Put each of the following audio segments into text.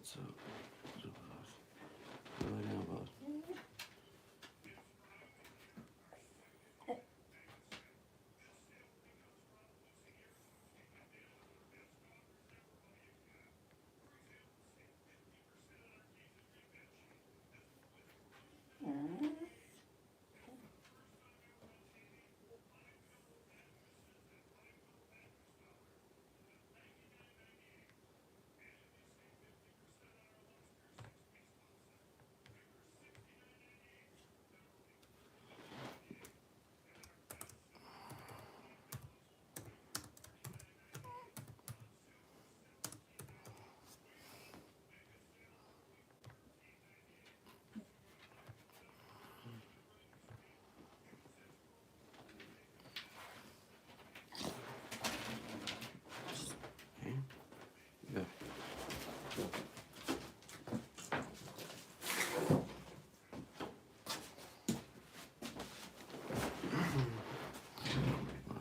What's up? What's up, bud? Lay down, bud. Okay. Yeah.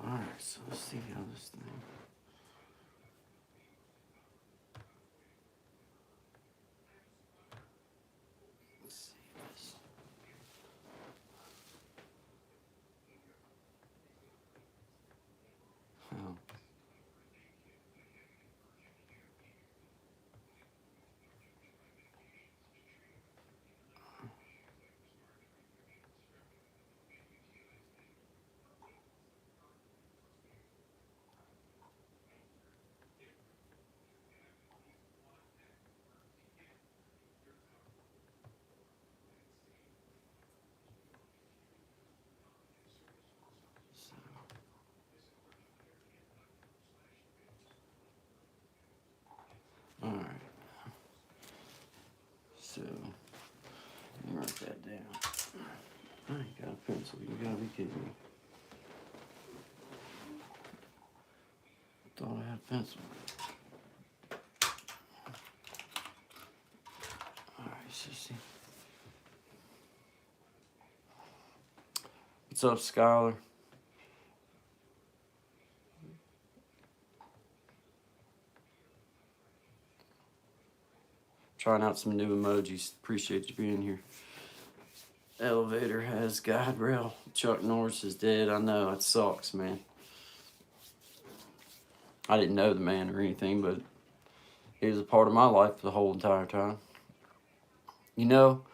Alright, so let's see how this thing. Let's see this. Oh. So, alright. So, let me write that down. I ain't got a pencil. You gotta be kidding me. Thought I had a pencil. Alright, sissy. What's up, Skylar? Trying out some new emojis. Appreciate you being here. Elevator has guide rail. Chuck Norris is dead. I know, it sucks, man. I didn't know the man or anything, but he was a part of my life the whole entire time. You know,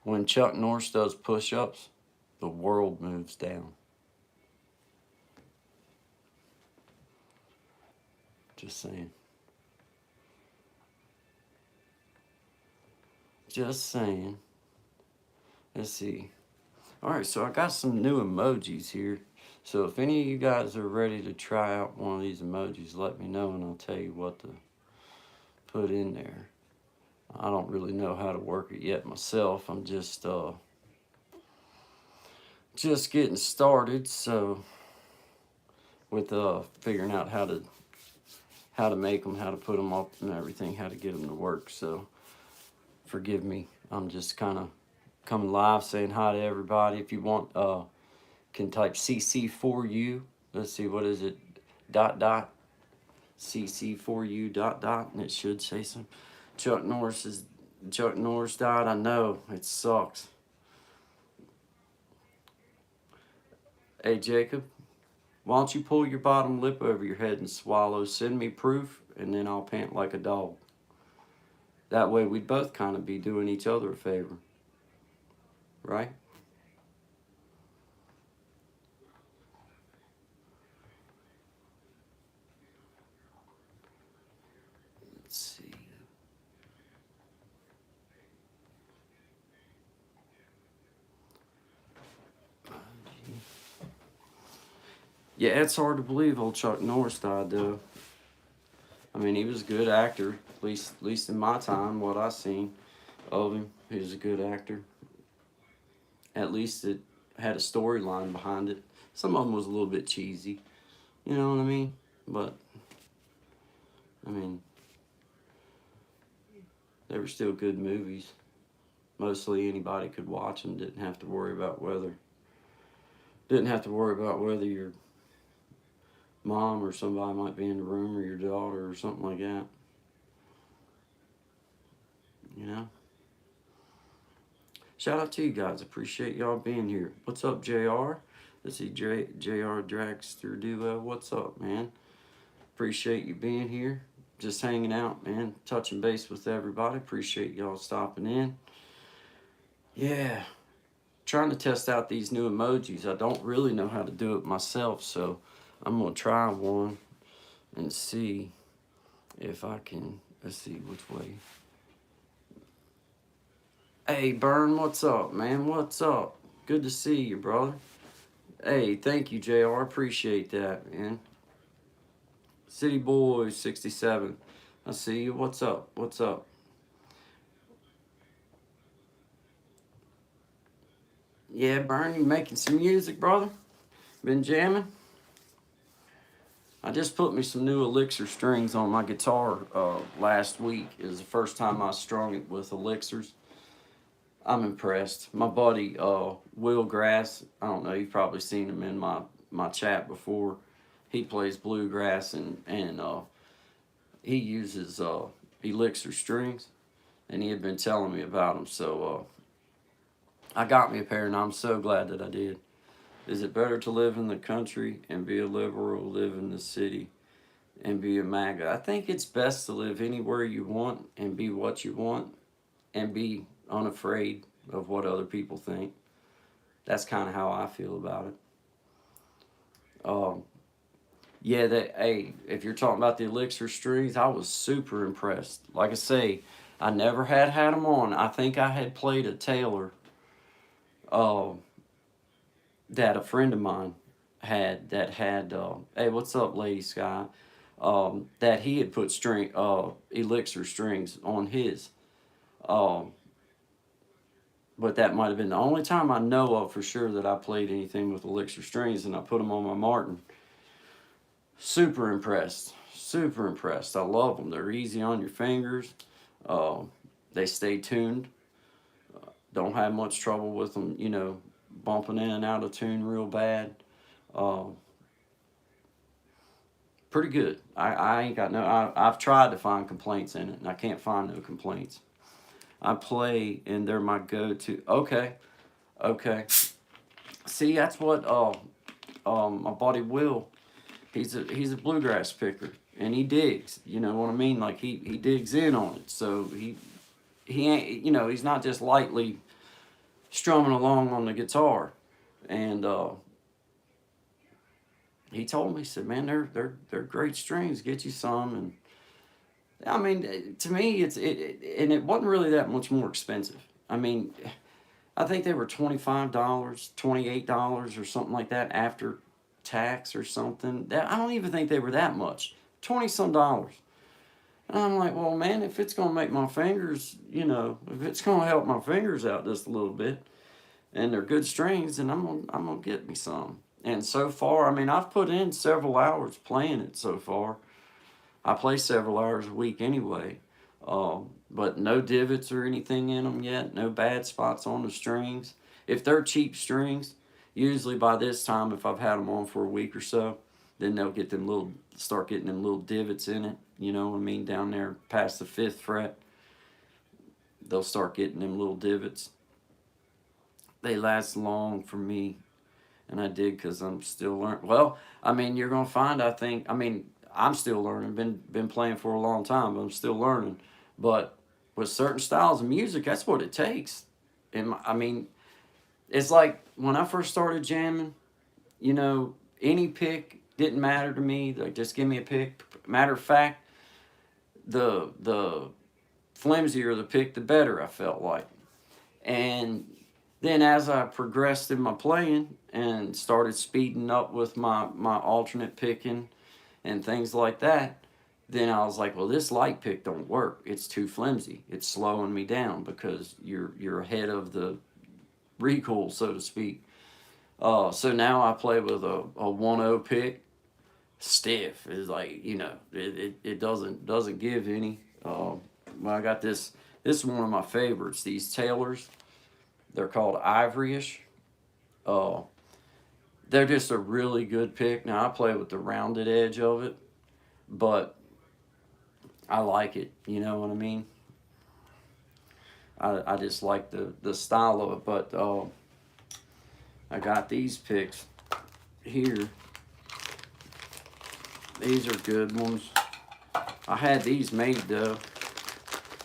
when Chuck Norris does push-ups, the world moves down. Just saying. Just saying. Let's see. Alright, so I got some new emojis here. So if any of you guys are ready to try out one of these emojis, let me know and I'll tell you what to put in there. I don't really know how to work it yet myself. I'm just getting started, so with figuring out how to make them, how to put them up and everything, how to get them to work. So forgive me. I'm just kind of coming live saying hi to everybody. If you want, can type CC4U. Let's see, what is it? ... CC4U ... and it should say some. Chuck Norris died. I know, it sucks. Hey Jacob, why don't you pull your bottom lip over your head and swallow? Send me proof, and then I'll pant like a dog. That way we'd both kind of be doing each other a favor, right? Let's see. Yeah, it's hard to believe old Chuck Norris died, though. I mean, he was a good actor, at least in my time, what I seen of him. He was a good actor. At least it had a storyline behind it. Some of them was a little bit cheesy, you know what I mean? But, I mean, they were still good movies. Mostly anybody could watch them, didn't have to worry about whether your mom or somebody might be in the room, or your daughter or something like that. you know. Shout out to you guys. Appreciate y'all being here. What's up, JR? Let's see, JR Dragster Duo. What's up, man? Appreciate you being here. Just hanging out, man. Touching base with everybody. Appreciate y'all stopping in. Yeah. Trying to test out these new emojis. I don't really know how to do it myself, so I'm going to try one and see if I can. Let's see which way. Hey, Burn, what's up, man? What's up? Good to see you, brother. Hey, thank you, JR. Appreciate that, man. City Boy 67. I see you. What's up? What's up? Yeah, Burn, you making some music, brother? Been jamming? I just put me some new Elixir strings on my guitar last week. It was the first time I strung it with Elixirs. I'm impressed. My buddy Will Grass, I don't know, you've probably seen him in my chat before. He plays bluegrass and he uses Elixir strings, and he had been telling me about them. So I got me a pair, and I'm so glad that I did. Is it better to live in the country and be a liberal, live in the city and be a MAGA? I think it's best to live anywhere you want and be what you want and be unafraid of what other people think. That's kind of how I feel about it. Yeah, hey, if you're talking about the Elixir strings, I was super impressed. Like I say, I never had them on. I think I had played a Taylor uh, that a friend of mine had hey, what's up, Lady Sky? That he had put Elixir strings on his. Um, but that might have been the only time I know of for sure that I played anything with Elixir strings, and I put them on my Martin. Super impressed. Super impressed. I love them. They're easy on your fingers. They stay tuned. Don't have much trouble with them, bumping in and out of tune real bad. Pretty good. I ain't got I've tried to find complaints in it, and I can't find no complaints. I play, and they're my go-to. Okay. See, that's what my buddy Will, he's a bluegrass picker, and he digs. You know what I mean? Like he digs in on it. So he ain't, he's not just lightly strumming along on the guitar. And he told me, he said, "Man, they're great strings. Get you some." And I mean, to me, and it wasn't really that much more expensive. I mean, I think they were $25, $28 or something like that after tax or something. I don't even think they were that much. 20 some dollars. And I'm like, well, man, if it's gonna make my fingers, if it's gonna help my fingers out just a little bit, and they're good strings, then I'm gonna get me some. And so far, I mean, I've put in several hours playing it so far. I play several hours a week anyway, but no divots or anything in them yet. No bad spots on the strings. If they're cheap strings, usually by this time, if I've had them on for a week or so, then they'll start getting them little divots in it. You know what I mean? Down there past the 5th fret, they'll start getting them little divots. They last long for me, and I did because I'm still learning. Well, I mean, you're gonna find. I'm still learning. Been playing for a long time, but I'm still learning. But with certain styles of music, that's what it takes. And I mean, it's like when I first started jamming. Any pick didn't matter to me. Like, just give me a pick. Matter of fact, the flimsier the pick, the better I felt like. And then as I progressed in my playing and started speeding up with my alternate picking and things like that, then I was like, well, this light pick don't work. It's too flimsy. It's slowing me down because you're ahead of the recoil, so to speak. So now I play with a 1-0 pick, stiff. It's like, it doesn't give any. I got this. This is one of my favorites. These Taylors. They're called Ivoryish. Uh, they're just a really good pick. Now I play with the rounded edge of it, but I like it. You know what I mean? I just like the style of it. But I got these picks here. These are good ones. I had these made though.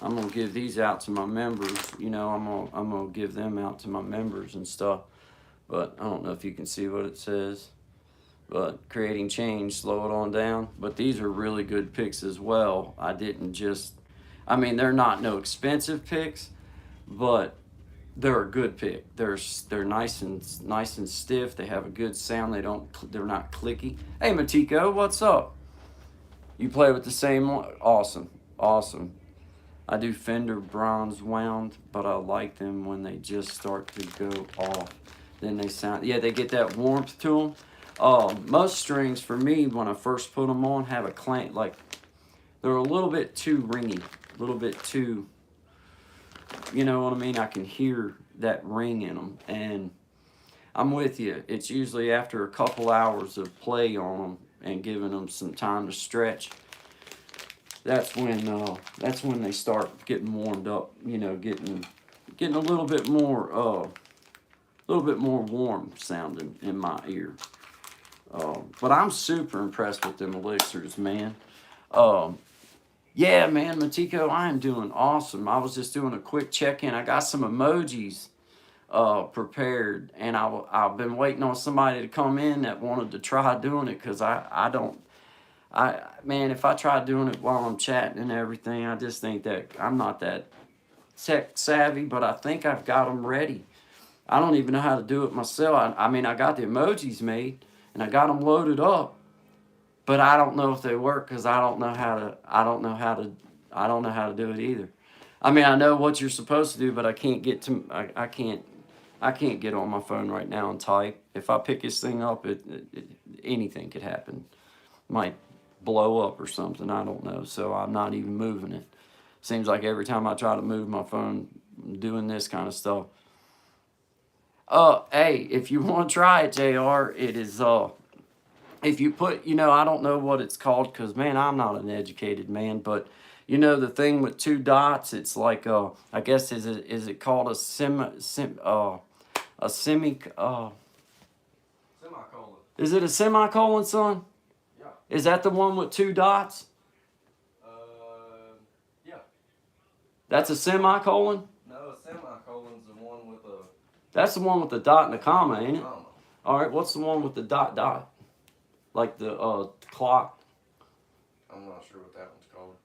I'm gonna give these out to my members. You know, I'm gonna give them out to my members and stuff. But I don't know if you can see what it says. But creating change, slow it on down. But these are really good picks as well. I didn't just, I mean, they're not no expensive picks, but they're a good pick. They're nice and stiff. They have a good sound. They're not clicky. Hey Matiko, what's up? You play with the same one? Awesome, awesome. I do Fender bronze wound, but I like them when they just start to go off. Then they sound, yeah, they get that warmth to them. Most strings for me, when I first put them on, have a clank, like they're a little bit too ringy, a little bit too, you know what I mean? I can hear that ring in them, and I'm with you. It's usually after a couple hours of play on them and giving them some time to stretch. That's when they start getting warmed up. You know, getting a little bit more warm sounding in my ear. But I'm super impressed with them elixirs, man. Yeah, man, Matiko, I am doing awesome. I was just doing a quick check-in. I got some emojis prepared, and I've been waiting on somebody to come in that wanted to try doing it, because man, if I try doing it while I'm chatting and everything, I just think that I'm not that tech savvy, but I think I've got them ready. I don't even know how to do it myself. I mean, I got the emojis made and I got them loaded up, but I don't know if they work because I don't know how to do it either. I mean, I know what you're supposed to do, but I can't get to, I can't get on my phone right now and type. If I pick this thing up, anything could happen. Might blow up or something, I don't know. So I'm not even moving it. Seems like every time I try to move my phone, I'm doing this kind of stuff. Hey, if you want to try it, JR, it is, if you put, you know, I don't know what it's called, because, man, I'm not an educated man, but, you know, the thing with 2 dots, it's like, I guess, is it called a semicolon? Is it a semicolon, son? Yeah. Is that the one with 2 dots? Yeah. That's a semicolon? No, a semicolon's the one with a... That's the one with the dot and the comma, ain't it? Comma. All right, what's the one with the dot? Like the clock? I'm not sure what that one's called.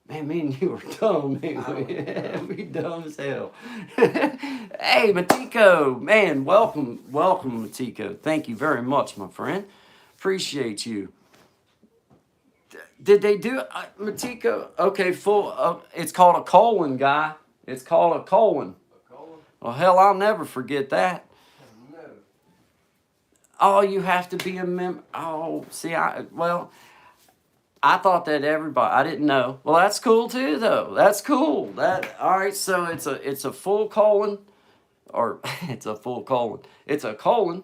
Man, me and you are dumb, man. We dumb as hell. Hey, Matiko, man, welcome, Matiko. Thank you very much, my friend. Appreciate you. Did they do Matiko? Okay, it's called a colon, guy. It's called a colon. A colon? Well, hell, I'll never forget that. No. Oh, you have to be a member. Oh, see, I thought that everybody, I didn't know. Well, that's cool too, though. That's cool. All right, so it's a full colon, or it's a full colon. It's a colon,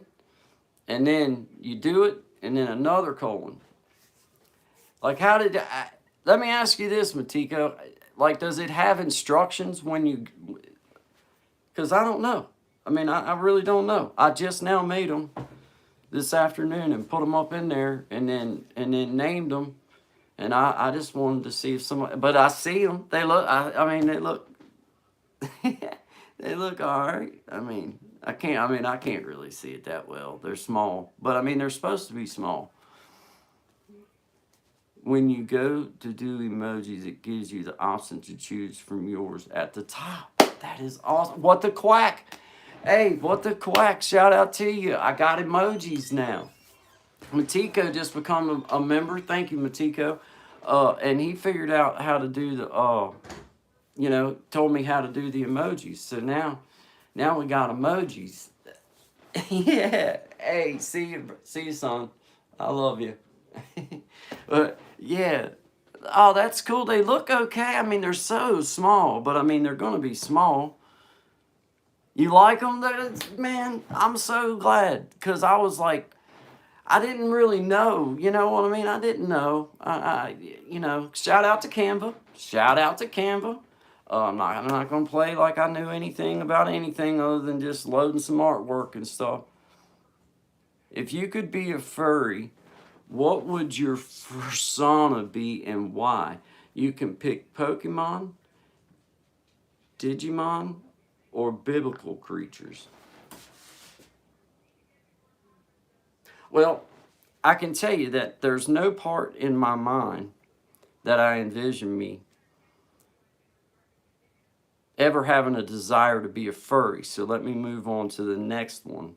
and then you do it, and then another colon. Like, let me ask you this, Matiko. Like, does it have instructions when you, because I don't know. I mean, I really don't know. I just now made them this afternoon and put them up in there, and then named them. And I just wanted to see if somebody, but I see them. They look, I mean, they look, they look all right. I mean, I can't really see it that well. They're small, but I mean, they're supposed to be small. When you go to do emojis, it gives you the option to choose from yours at the top. That is awesome. What the quack? Hey, what the quack? Shout out to you. I got emojis now. Matiko just become a member. Thank you, Matiko. And he figured out how to do the, told me how to do the emojis. So now we got emojis. Yeah. Hey, see you, son. I love you. But yeah. Oh, that's cool. They look okay. I mean, they're so small, but I mean, they're going to be small. You like them? Man, I'm so glad, because I was like, I didn't really know, you know what I mean? I didn't know. Shout out to Canva. Shout out to Canva. I'm not going to play like I knew anything about anything other than just loading some artwork and stuff. If you could be a furry, what would your persona be and why? You can pick Pokemon, Digimon, or biblical creatures. Well, I can tell you that there's no part in my mind that I envision me ever having a desire to be a furry. So let me move on to the next one.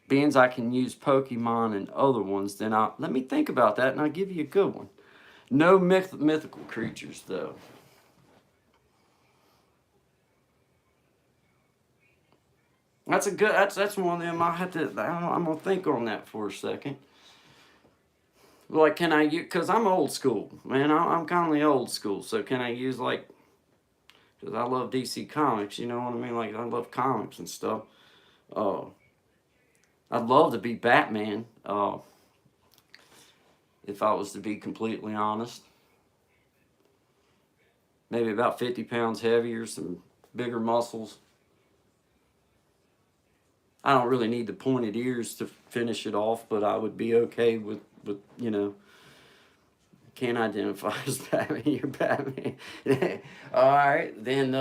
Being as I can use Pokemon and other ones, then let me think about that and I'll give you a good one. No mythical creatures, though. That's a good. That's one of them. I'm gonna think on that for a second. Like, can I use? Because I'm old school, man. I'm kind of the old school. So can I use like? Because I love DC Comics. You know what I mean? Like I love comics and stuff. Uh, I'd love to be Batman. If I was to be completely honest, maybe about 50 pounds heavier, some bigger muscles. I don't really need the pointed ears to finish it off, but I would be okay with you know, can't identify as Batman. You're Batman. All right, then.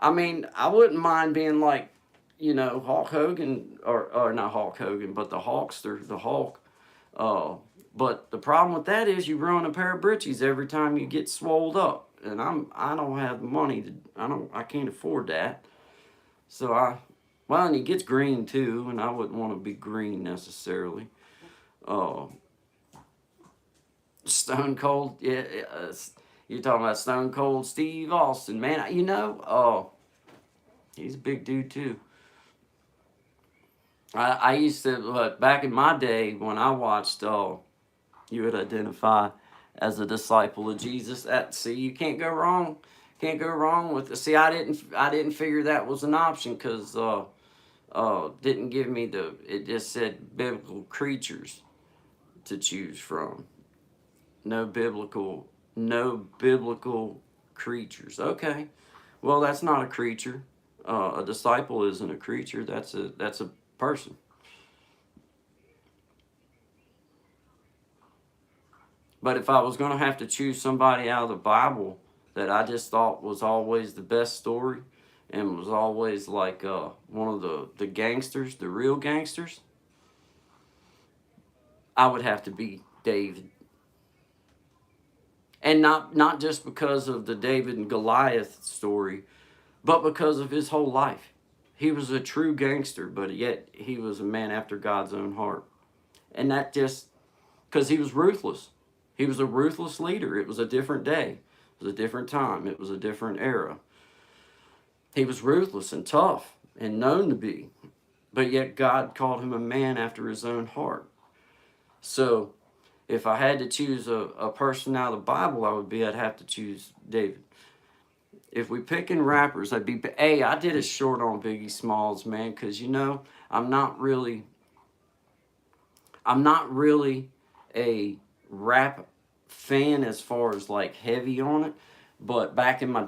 I mean, I wouldn't mind being like, you know, Hulk Hogan, or not Hulk Hogan, but the Hulkster, the Hulk. But the problem with that is you ruin a pair of britches every time you get swolled up, and I don't have the money to I can't afford that. So well, and he gets green too, and I wouldn't want to be green necessarily. Uh, Stone Cold, yeah, you're talking about Stone Cold Steve Austin, man. You know, he's a big dude too. I used to, back in my day when I watched, you would identify as a disciple of Jesus. See, you can't go wrong. Can't go wrong with it. See, I didn't figure that was an option because didn't give me it just said biblical creatures to choose from. No biblical creatures. Okay, well that's not a creature. A disciple isn't a creature. That's a person. But if I was going to have to choose somebody out of the Bible that I just thought was always the best story and was always like one of the gangsters, the real gangsters, I would have to be David. And not just because of the David and Goliath story, but because of his whole life. He was a true gangster, but yet he was a man after God's own heart. And that just because he was ruthless. He was a ruthless leader. It was a different day. It was a different time. It was a different era. He was ruthless and tough and known to be. But yet God called him a man after his own heart. So if I had to choose a person out of the Bible, I'd have to choose David. If we picking rappers, I did a short on Biggie Smalls, man, because, you know, I'm not really a rap fan as far as like heavy on it. But back in the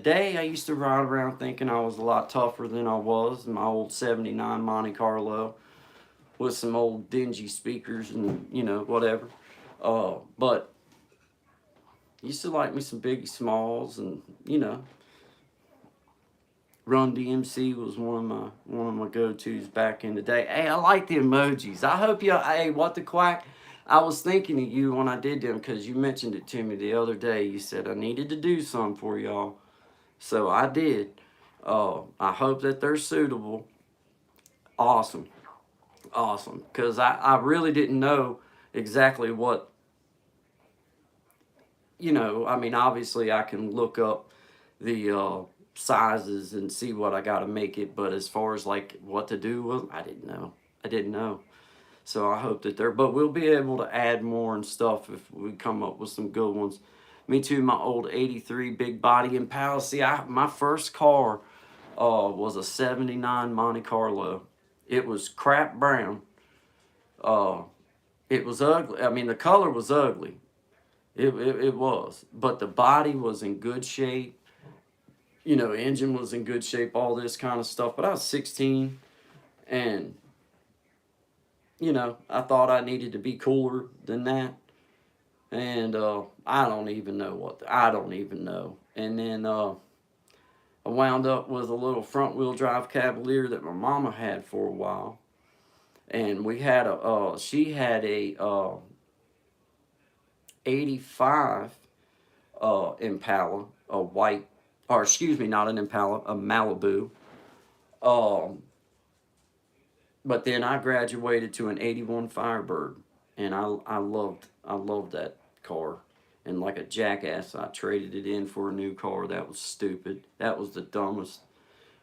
day, I used to ride around thinking I was a lot tougher than I was in my old 79 Monte Carlo with some old dingy speakers and, you know, whatever. But used to like me some Biggie Smalls, and, you know, Run DMC was one of my go-tos back in the day. Hey, I like the emojis. I hope you. Hey, what the quack? I was thinking of you when I did them because you mentioned it to me the other day. You said I needed to do some for y'all, so I did. I hope that they're suitable. Awesome, awesome. Because I really didn't know exactly what. You know, I mean, obviously I can look up the sizes and see what I got to make it, but as far as like what to do with, I didn't know. So I hope that but we'll be able to add more and stuff if we come up with some good ones. Me too, my old 83 big body Impala. See, my first car was a 79 Monte Carlo, It was crap brown. Uh, it was ugly. I mean, the color was ugly. It was, but the body was in good shape. You know, engine was in good shape. All this kind of stuff. But I was 16, and you know, I thought I needed to be cooler than that. And I don't even know I don't even know. And then I wound up with a little front wheel drive Cavalier that my mama had for a while. And we had she had a 85 Impala, a white, or excuse me, not an Impala, a Malibu. Um, but then I graduated to an 81 Firebird, and I loved that car. And like a jackass, I traded it in for a new car. That was stupid. That was the dumbest.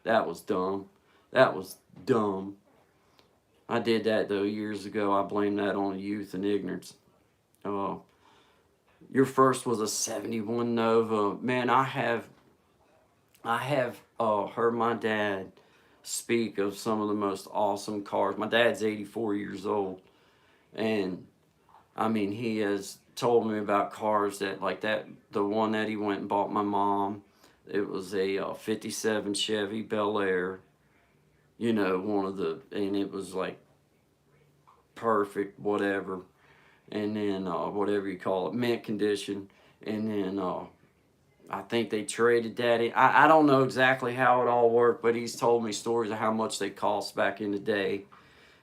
That was dumb. That was dumb. I did that though years ago. I blame that on youth and ignorance. Uh, your first was a 71 Nova. Man, I have heard my dad speak of some of the most awesome cars. My dad's 84 years old, and I mean, he has told me about cars that, like that, the one that he went and bought my mom. It was a 57 Chevy Bel Air, you know, and it was like perfect, whatever. And then, whatever you call it, mint condition. And then, I think they traded that in. I don't know exactly how it all worked, but he's told me stories of how much they cost back in the day.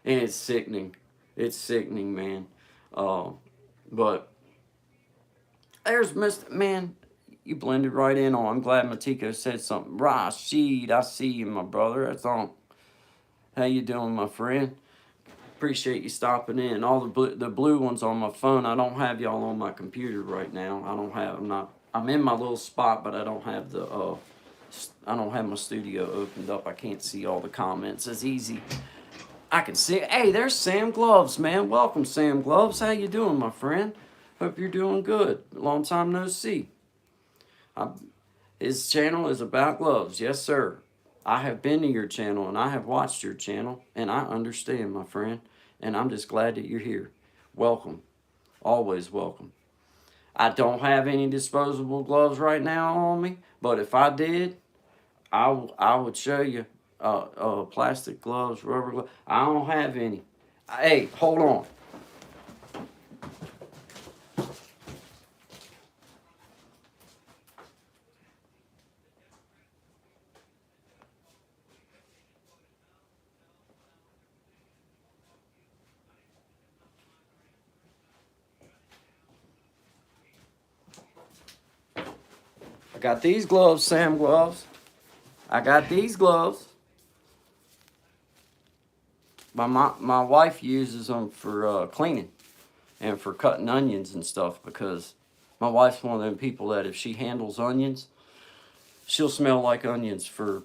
And it's sickening. It's sickening, man. Uh, but there's Mr. Man, you blended right in on. I'm glad Matiko said something. Rashid, I see you, my brother. That's on. How you doing, my friend? Appreciate you stopping in. All the blue ones on my phone. I don't have y'all on my computer right now. I'm not. I'm in my little spot, but I don't have I don't have my studio opened up. I can't see all the comments as easy. I can see. Hey, there's Sam Gloves, man. Welcome, Sam Gloves. How you doing, my friend? Hope you're doing good. Long time no see. His channel is about gloves. Yes, sir. I have been to your channel and I have watched your channel and I understand, my friend. And I'm just glad that you're here. Welcome. Always welcome. I don't have any disposable gloves right now on me, but if I did, I would show you plastic gloves, rubber gloves. I don't have any. Hey, hold on. I got these gloves, Sam Gloves. I got these gloves. My wife uses them for cleaning and for cutting onions and stuff because my wife's one of them people that if she handles onions, she'll smell like onions for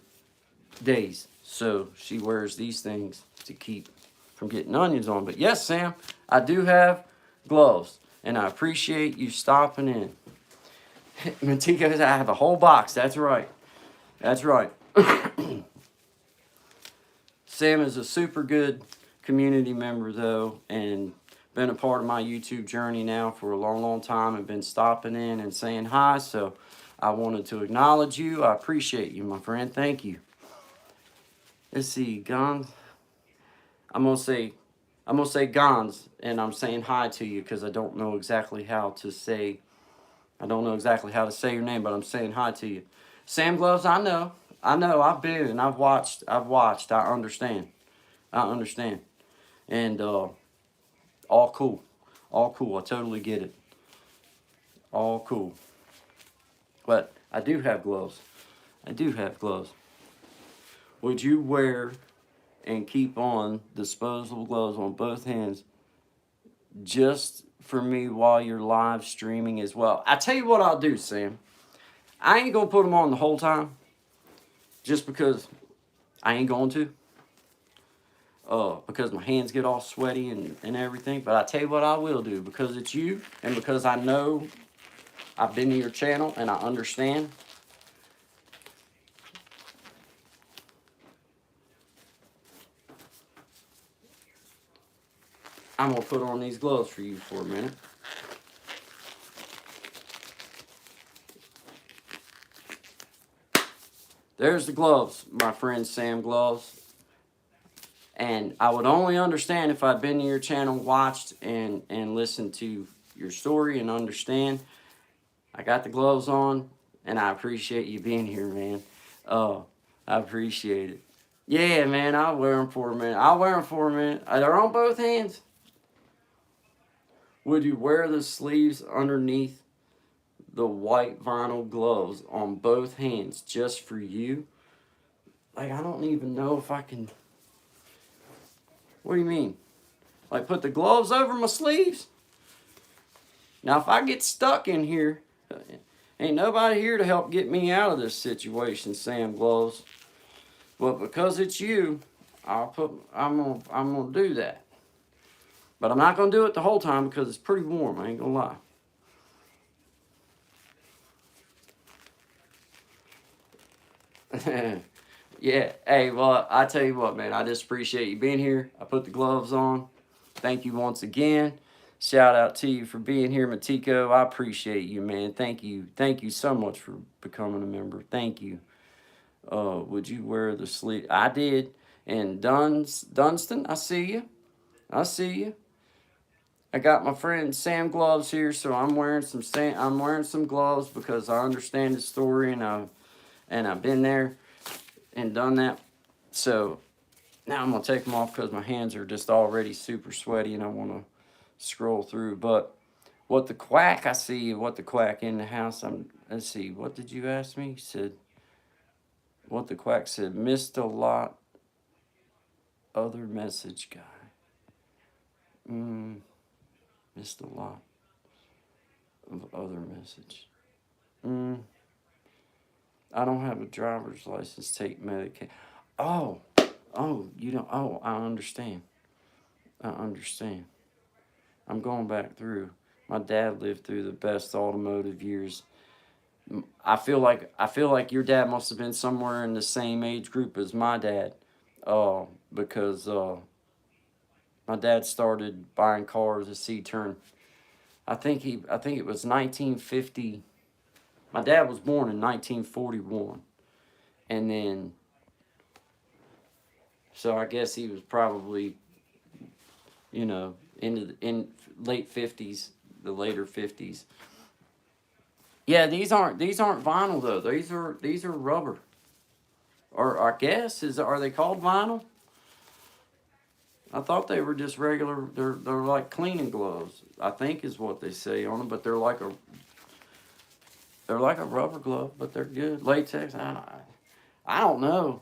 days. So she wears these things to keep from getting onions on. But yes, Sam, I do have gloves, and I appreciate you stopping in. Mantika says I have a whole box. That's right. That's right. Sam is a super good community member, though, and been a part of my YouTube journey now for a long, long time and been stopping in and saying hi. So I wanted to acknowledge you. I appreciate you, my friend. Thank you. Let's see, Gons. I'm gonna say Gons, and I'm saying hi to you because I don't know exactly how to say. I don't know exactly how to say your name, but I'm saying hi to you. Sam Gloves, I know. I've been and I've watched. I understand. And all cool. All cool. I totally get it. All cool. But I do have gloves. Would you wear and keep on disposable gloves on both hands just for me while you're live streaming as well? I tell you what I'll do, Sam. I ain't gonna put them on the whole time just because I ain't going to. Because my hands get all sweaty and everything. But I tell you what I will do, because it's you and because I know I've been to your channel and I understand. I'm going to put on these gloves for you for a minute. There's the gloves, my friend Sam Gloves. And I would only understand if I'd been to your channel, watched, and listened to your story and understand. I got the gloves on, and I appreciate you being here, man. I appreciate it. Yeah, man, I'll wear them for a minute. I'll wear them for a minute. They're on both hands. Would you wear the sleeves underneath the white vinyl gloves on both hands just for you? Like, I don't even know if I can... What do you mean? Like, put the gloves over my sleeves? Now, if I get stuck in here, ain't nobody here to help get me out of this situation, Sam Gloves. But because it's you, I'm gonna do that. But I'm not gonna do it the whole time because it's pretty warm. I ain't gonna lie. Yeah. Hey, well, I tell you what, man. I just appreciate you being here. I put the gloves on. Thank you once again. Shout out to you for being here, Matiko. I appreciate you, man. Thank you. Thank you so much for becoming a member. Thank you. Would you wear the sleeve? I did. And Dunstan, I see you. I see you. I got my friend Sam Gloves here, so I'm wearing some gloves because I understand the story and I've been there and done that. So now I'm gonna take them off because my hands are just already super sweaty and I want to scroll through. But what the quack? I see what the quack in the house. Let's see. What did you ask me? He said. What the quack said, missed a lot. Other message guy. Missed a lot of other message. I don't have a driver's license. Take Medicaid. Oh, you don't. Oh, I understand. I'm going back through. My dad lived through the best automotive years. I feel like your dad must have been somewhere in the same age group as my dad, because my dad started buying cars as he turned. I think it was 1950. My dad was born in 1941, and then so I guess he was probably, in late 50s, the later 50s. Yeah, these aren't vinyl though. These are rubber. Or I guess are they called vinyl? I thought they were just regular. They're like cleaning gloves, I think is what they say on them. But they're like a rubber glove, but they're good. Latex. I don't know.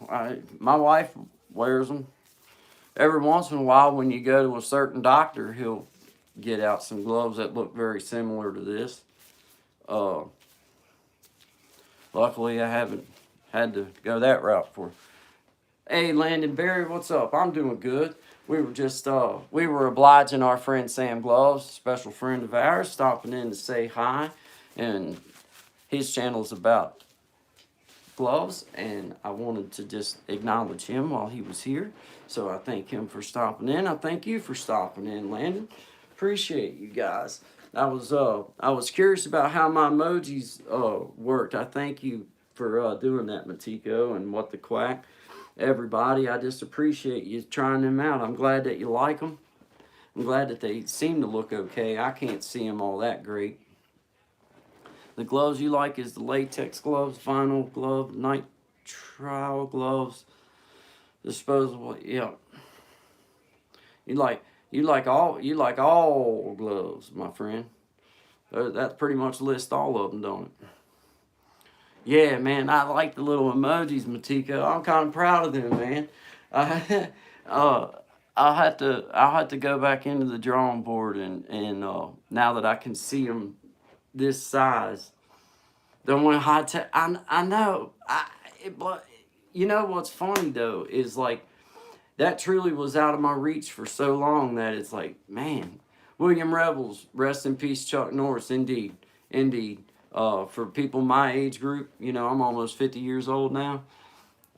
My wife wears them every once in a while. When you go to a certain doctor, he'll get out some gloves that look very similar to this. Luckily, I haven't had to go that route for. Hey, Landon Berry, what's up? I'm doing good. We were obliging our friend Sam Gloves, special friend of ours, stopping in to say hi. And his channel's about gloves, and I wanted to just acknowledge him while he was here. So I thank him for stopping in. I thank you for stopping in, Landon. Appreciate you guys. I was curious about how my emojis worked. I thank you for doing that, Matiko, and what the quack. Everybody, I just appreciate you trying them out. I'm glad that you like them. I'm glad that they seem to look okay. I can't see them all that great. The gloves you like is the latex gloves, vinyl glove, nitrile gloves, disposable. Yeah. You like all gloves, my friend. That pretty much lists all of them, don't it? Yeah, man, I like the little emojis, Matiko. I'm kind of proud of them, man. I'll have to go back into the drawing board and now that I can see them this size, don't want high tech. I know. But you know what's funny though is like that truly was out of my reach for so long that it's like, man, William Rebels, rest in peace, Chuck Norris. Indeed. For people my age group, I'm almost 50 years old now.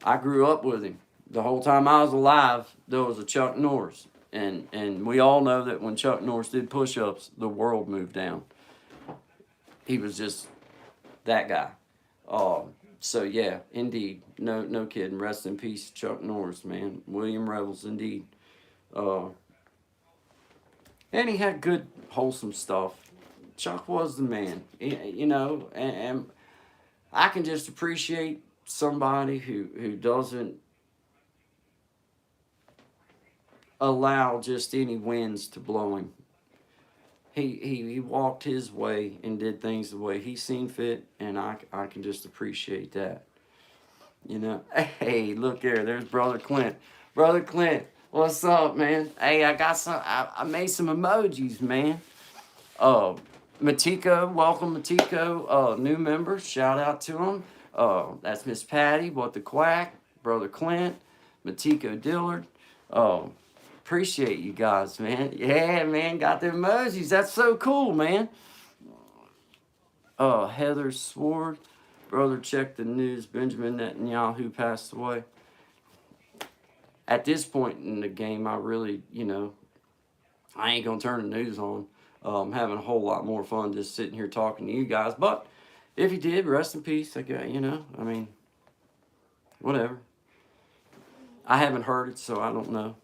I grew up with him. The whole time I was alive, there was a Chuck Norris. And we all know that when Chuck Norris did push-ups, the world moved down. He was just that guy. So yeah, indeed, no kidding. Rest in peace, Chuck Norris, man. William Revels, indeed. Uh, and he had good, wholesome stuff. Chuck was the man, you know, and I can just appreciate somebody who doesn't allow just any winds to blow him. He walked his way and did things the way he seen fit, and I can just appreciate that. You know, hey, look here, there's Brother Clint. Brother Clint, what's up, man? Hey, I made some emojis, man. Matiko, welcome Matiko, new member, shout out to him. That's Miss Patty, What the Quack, Brother Clint, Matiko Dillard. Appreciate you guys, man. Yeah, man, got the emojis. That's so cool, man. Heather Sword, brother, check the news. Benjamin Netanyahu passed away. At this point in the game, I really, I ain't gonna turn the news on. I'm having a whole lot more fun just sitting here talking to you guys. But if he did, rest in peace. I mean, whatever. I haven't heard it, so I don't know.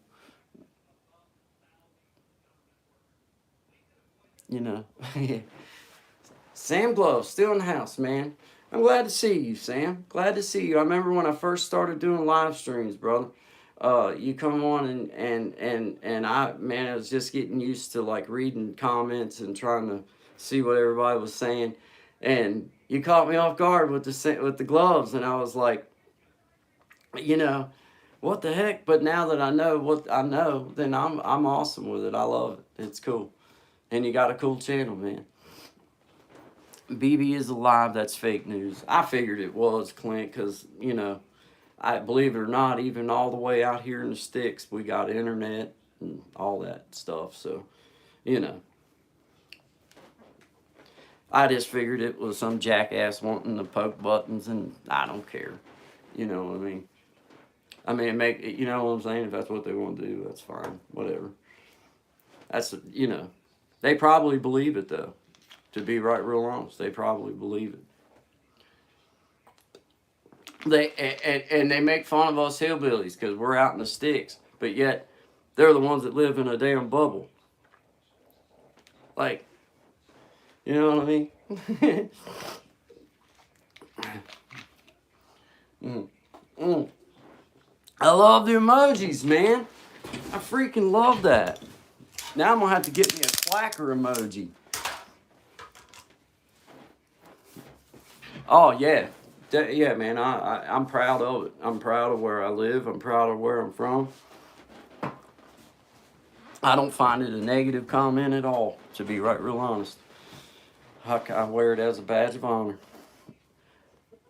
Sam Glove, still in the house, man. I'm glad to see you, Sam. Glad to see you. I remember when I first started doing live streams, brother. You come on and I was just getting used to like reading comments and trying to see what everybody was saying, and you caught me off guard with the gloves, and I was like, what the heck? But now that I know what I know, then I'm awesome with it. I love it. It's cool, and you got a cool channel, man. BB is alive. That's fake news. I figured it was, Clint, because I believe it or not, even all the way out here in the sticks, we got internet and all that stuff. So, I just figured it was some jackass wanting to poke buttons, and I don't care. You know what I mean? You know what I'm saying? If that's what they want to do, that's fine. Whatever. They probably believe it, though. To be right real honest, they probably believe it. And they make fun of us hillbillies because we're out in the sticks, but yet they're the ones that live in a damn bubble. Like, you know what I mean? I love the emojis, man. I freaking love that. Now I'm gonna have to get me a quacker emoji. Oh yeah. Yeah, man, I'm proud of it. I'm proud of where I live. I'm proud of where I'm from. I don't find it a negative comment at all, to be right real honest. I wear it as a badge of honor.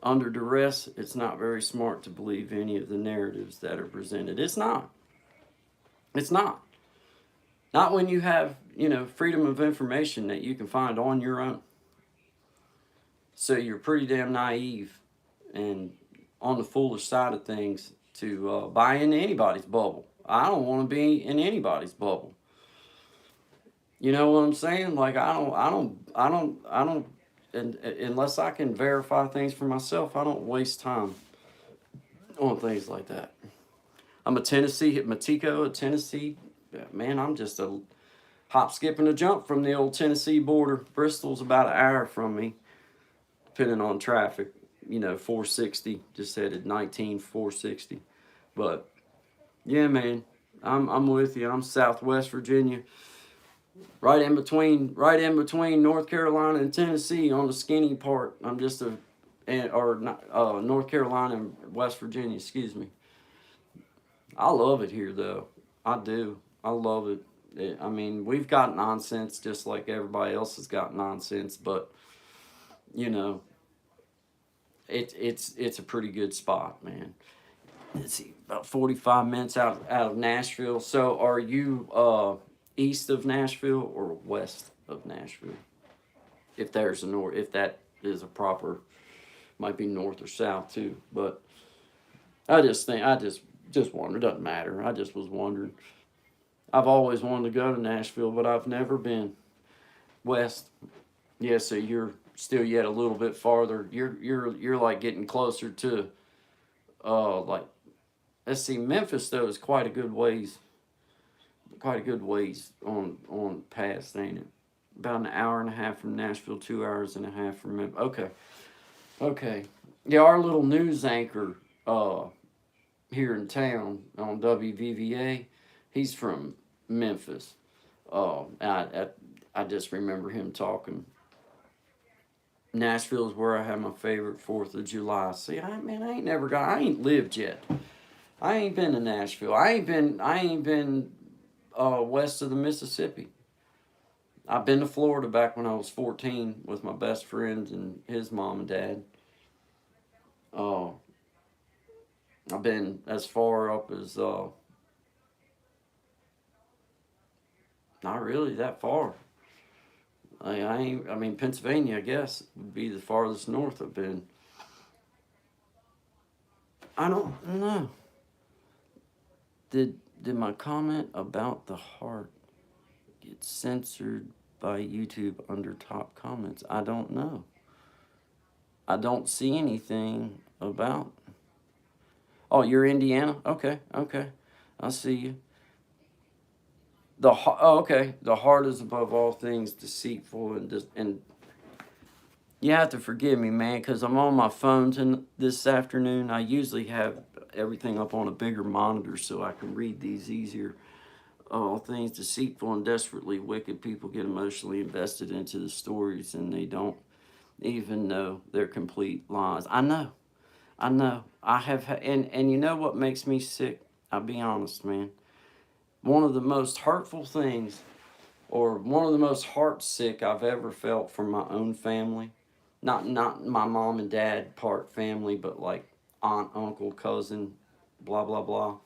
Under duress, it's not very smart to believe any of the narratives that are presented. It's not. It's not. Not when you have, freedom of information that you can find on your own. So you're pretty damn naive and on the foolish side of things to buy into anybody's bubble. I don't want to be in anybody's bubble. You know what I'm saying? Like I don't, and unless I can verify things for myself, I don't waste time on things like that. I'm a Matiko, a Tennessee man. I'm just a hop, skip, and a jump from the old Tennessee border. Bristol's about an hour from me, depending on traffic. 460, just headed 460. But yeah, man, I'm with you. I'm Southwest Virginia, right in between North Carolina and Tennessee on the skinny part. I'm just North Carolina and West Virginia, excuse me. I love it here, though. I do. I love it. We've got nonsense just like everybody else has got nonsense, but it's a pretty good spot, man. Let's see, about 45 minutes out of Nashville. So are you east of Nashville or west of Nashville? If there's if that is a proper, might be north or south too. But I just wondered. It doesn't matter. I just was wondering. I've always wanted to go to Nashville, but I've never been west. Yeah, so you're still yet a little bit farther. You're like getting closer to like, let's see, Memphis though is quite a good ways on past, ain't it? About an hour and a half from Nashville, 2 hours and a half from Memphis. Okay, okay. Yeah, our little news anchor here in town on WVVA, he's from Memphis. I just remember him talking. Nashville is where I had my favorite 4th of July. See, I ain't lived yet. I ain't been to Nashville. I ain't been west of the Mississippi. I've been to Florida back when I was 14 with my best friend and his mom and dad. Uh, I've been as far up as not really that far. I mean Pennsylvania, I guess, would be the farthest north I've been. I don't know. Did my comment about the heart get censored by YouTube under top comments? I don't know. I don't see anything about. Oh, you're Indiana? Okay, okay. I see you. Okay. The heart is above all things deceitful and you have to forgive me, man, because I'm on my phone this afternoon. I usually have everything up on a bigger monitor so I can read these easier. All things deceitful and desperately wicked. People get emotionally invested into the stories and they don't even know they're complete lies. I know. I have, and you know what makes me sick? I'll be honest, man. One of the most hurtful things, or one of the most heartsick I've ever felt from my own family, not my mom and dad part family, but like aunt, uncle, cousin, blah blah blah.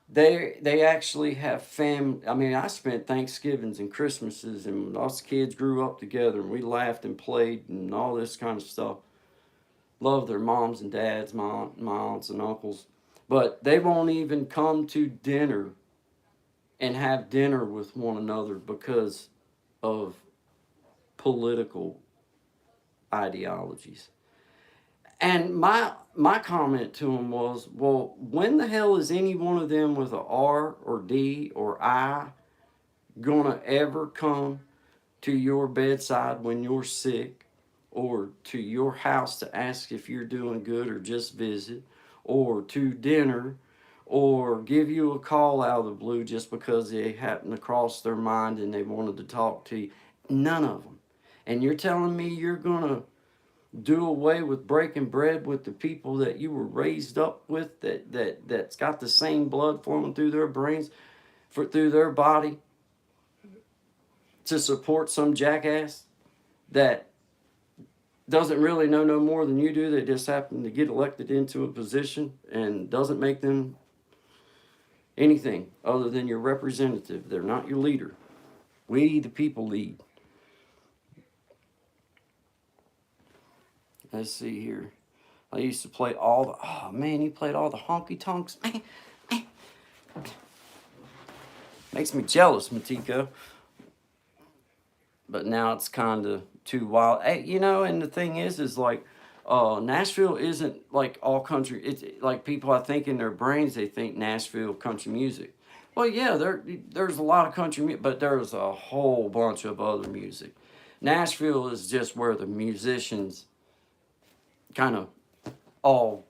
They actually have I mean, I spent Thanksgivings and Christmases, and us kids grew up together, and we laughed and played and all this kind of stuff. Love their moms and dads, my aunts and uncles, but they won't even come to dinner and have dinner with one another because of political ideologies. And my comment to him was, well, when the hell is any one of them with a R or D or I gonna ever come to your bedside when you're sick, or to your house to ask if you're doing good or just visit, or to dinner, or give you a call out of the blue just because they happened to cross their mind and they wanted to talk to you? None of them. And you're telling me you're gonna do away with breaking bread with the people that you were raised up with, that's got the same blood flowing through their brains, through their body, to support some jackass that doesn't really know no more than you do? They just happen to get elected into a position and doesn't make them anything other than your representative. They're not your leader. We, the people, lead. Let's see here. I used to play all the, oh man, you played all the honky tonks. Makes me jealous, Matiko. But now it's kind of too wild. Hey, you know, and the thing is like, Nashville isn't like all country. It's like people, I think in their brains, they think Nashville country music. Well, yeah, there's a lot of country music, but there's a whole bunch of other music. Nashville is just where the musicians kind of all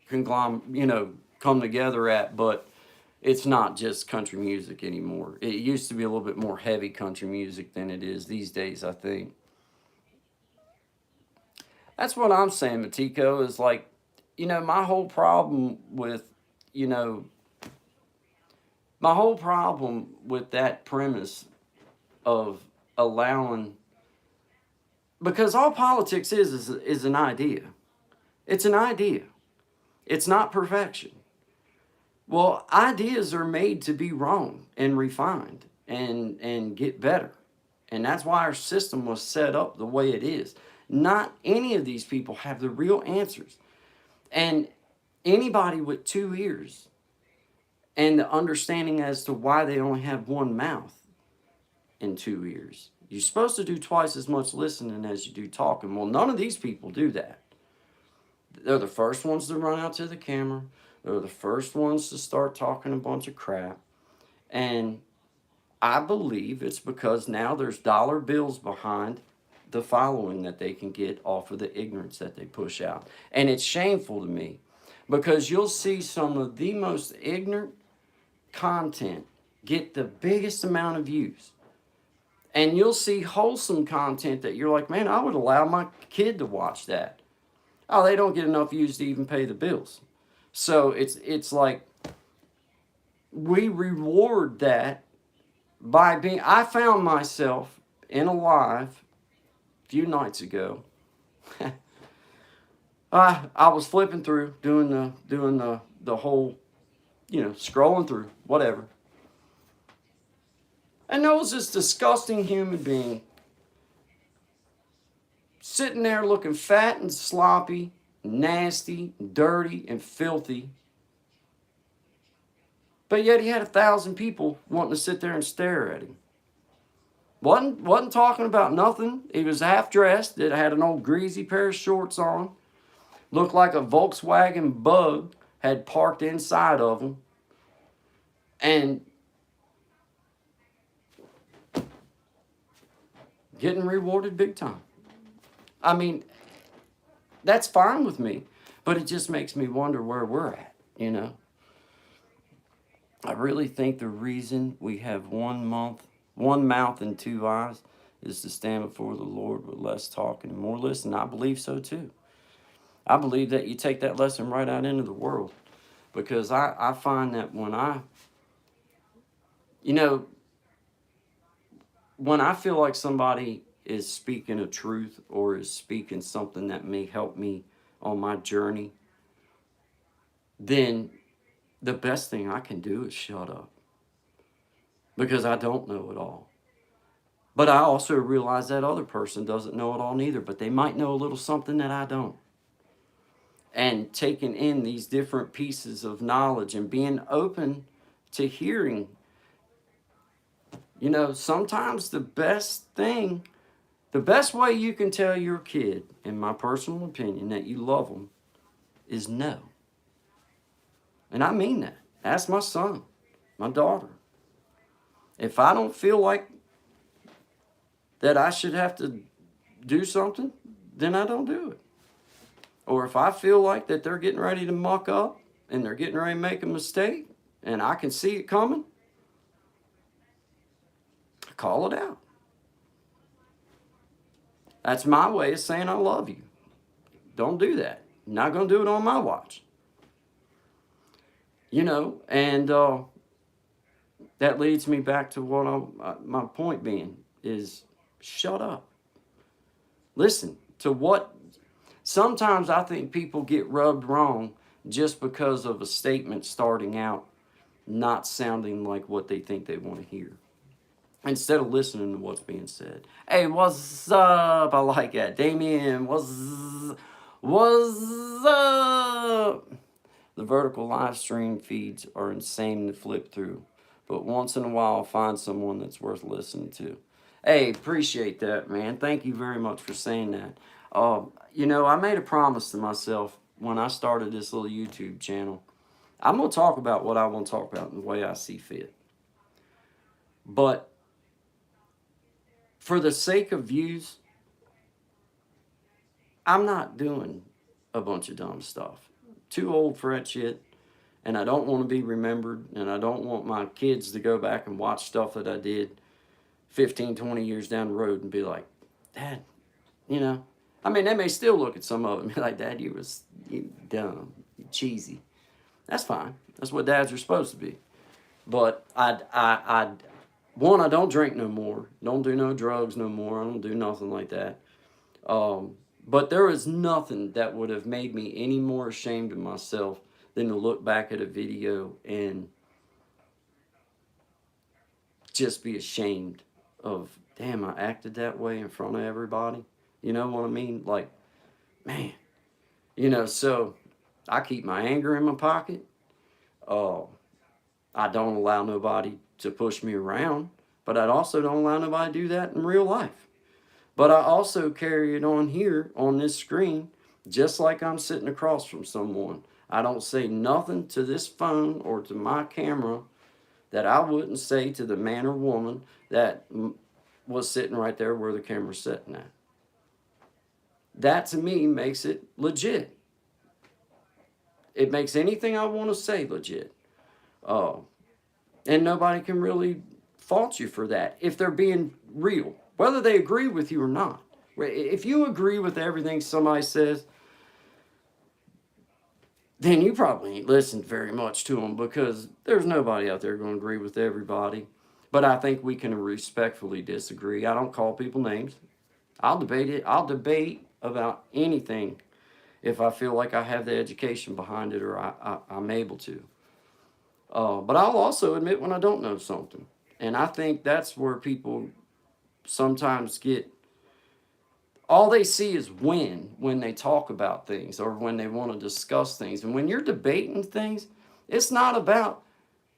come together at, but it's not just country music anymore. It used to be a little bit more heavy country music than it is these days, I think. That's what I'm saying, Matiko, is like, my whole problem with, you know, my whole problem with that premise of allowing, because all politics is an idea. It's an idea. It's not perfection. Well, ideas are made to be wrong and refined and get better. And that's why our system was set up the way it is. Not any of these people have the real answers. And anybody with 2 ears and the understanding as to why they only have one mouth and two ears. You're supposed to do twice as much listening as you do talking. Well, none of these people do that. They're the first ones to run out to the camera. They're the first ones to start talking a bunch of crap. And I believe it's because now there's dollar bills behind the following that they can get off of the ignorance that they push out. And it's shameful to me because you'll see some of the most ignorant content get the biggest amount of views. And you'll see wholesome content that you're like, man, I would allow my kid to watch that. Oh, they don't get enough views to even pay the bills. So it's like we reward that by being. I found myself in a live a few nights ago. I was flipping through, doing the whole, scrolling through, whatever. And there was this disgusting human being sitting there looking fat and sloppy, nasty, dirty, and filthy. But yet he had 1,000 people wanting to sit there and stare at him. Wasn't talking about nothing. He was half dressed. It had an old greasy pair of shorts on. Looked like a Volkswagen Bug had parked inside of him. And getting rewarded big time. I mean, that's fine with me, but it just makes me wonder where we're at, I really think the reason we have one mouth and two eyes is to stand before the Lord with less talking and more listening. I believe so too. I believe that you take that lesson right out into the world, because I find that when I feel like somebody is speaking a truth or is speaking something that may help me on my journey, then the best thing I can do is shut up, because I don't know it all. But I also realize that other person doesn't know it all neither, but they might know a little something that I don't. And taking in these different pieces of knowledge and being open to hearing. Sometimes the best way you can tell your kid, in my personal opinion, that you love them is no. And I mean that. Ask my son, my daughter. If I don't feel like that I should have to do something, then I don't do it. Or if I feel like that they're getting ready to muck up and they're getting ready to make a mistake and I can see it coming, I call it out. That's my way of saying I love you. Don't do that. You're not going to do it on my watch. And that leads me back to what my point being is: shut up. Listen to what. Sometimes I think people get rubbed wrong just because of a statement starting out not sounding like what they think they want to hear, instead of listening to what's being said. Hey, what's up? I like that. Damien, what's up? The vertical live stream feeds are insane to flip through, but once in a while I'll find someone that's worth listening to. Hey, appreciate that, man. Thank you very much for saying that. I made a promise to myself when I started this little YouTube channel. I'm going to talk about what I want to talk about in the way I see fit. But for the sake of views, I'm not doing a bunch of dumb stuff. Too old for that shit, and I don't want to be remembered, and I don't want my kids to go back and watch stuff that I did 15, 20 years down the road and be like, Dad, they may still look at some of it and be like, Dad, you dumb, you cheesy. That's fine. That's what dads are supposed to be. But I don't drink no more. Don't do no drugs no more. I don't do nothing like that. But there is nothing that would have made me any more ashamed of myself than to look back at a video and just be ashamed of, damn, I acted that way in front of everybody. You know what I mean? Like, man, so I keep my anger in my pocket. I don't allow nobody to push me around, but I also don't allow nobody to do that in real life. But I also carry it on here on this screen, just like I'm sitting across from someone. I don't say nothing to this phone or to my camera that I wouldn't say to the man or woman that was sitting right there where the camera's sitting at. That to me makes it legit. It makes anything I want to say legit. Uh, and nobody can really fault you for that if they're being real, whether they agree with you or not. If you agree with everything somebody says, then you probably ain't listened very much to them, because there's nobody out there going to agree with everybody. But I think we can respectfully disagree. I don't call people names. I'll debate it. I'll debate about anything if I feel like I have the education behind it, or I'm able to. But I'll also admit when I don't know something. And I think that's where people sometimes get, all they see is when they talk about things or when they want to discuss things. And when you're debating things, it's not about,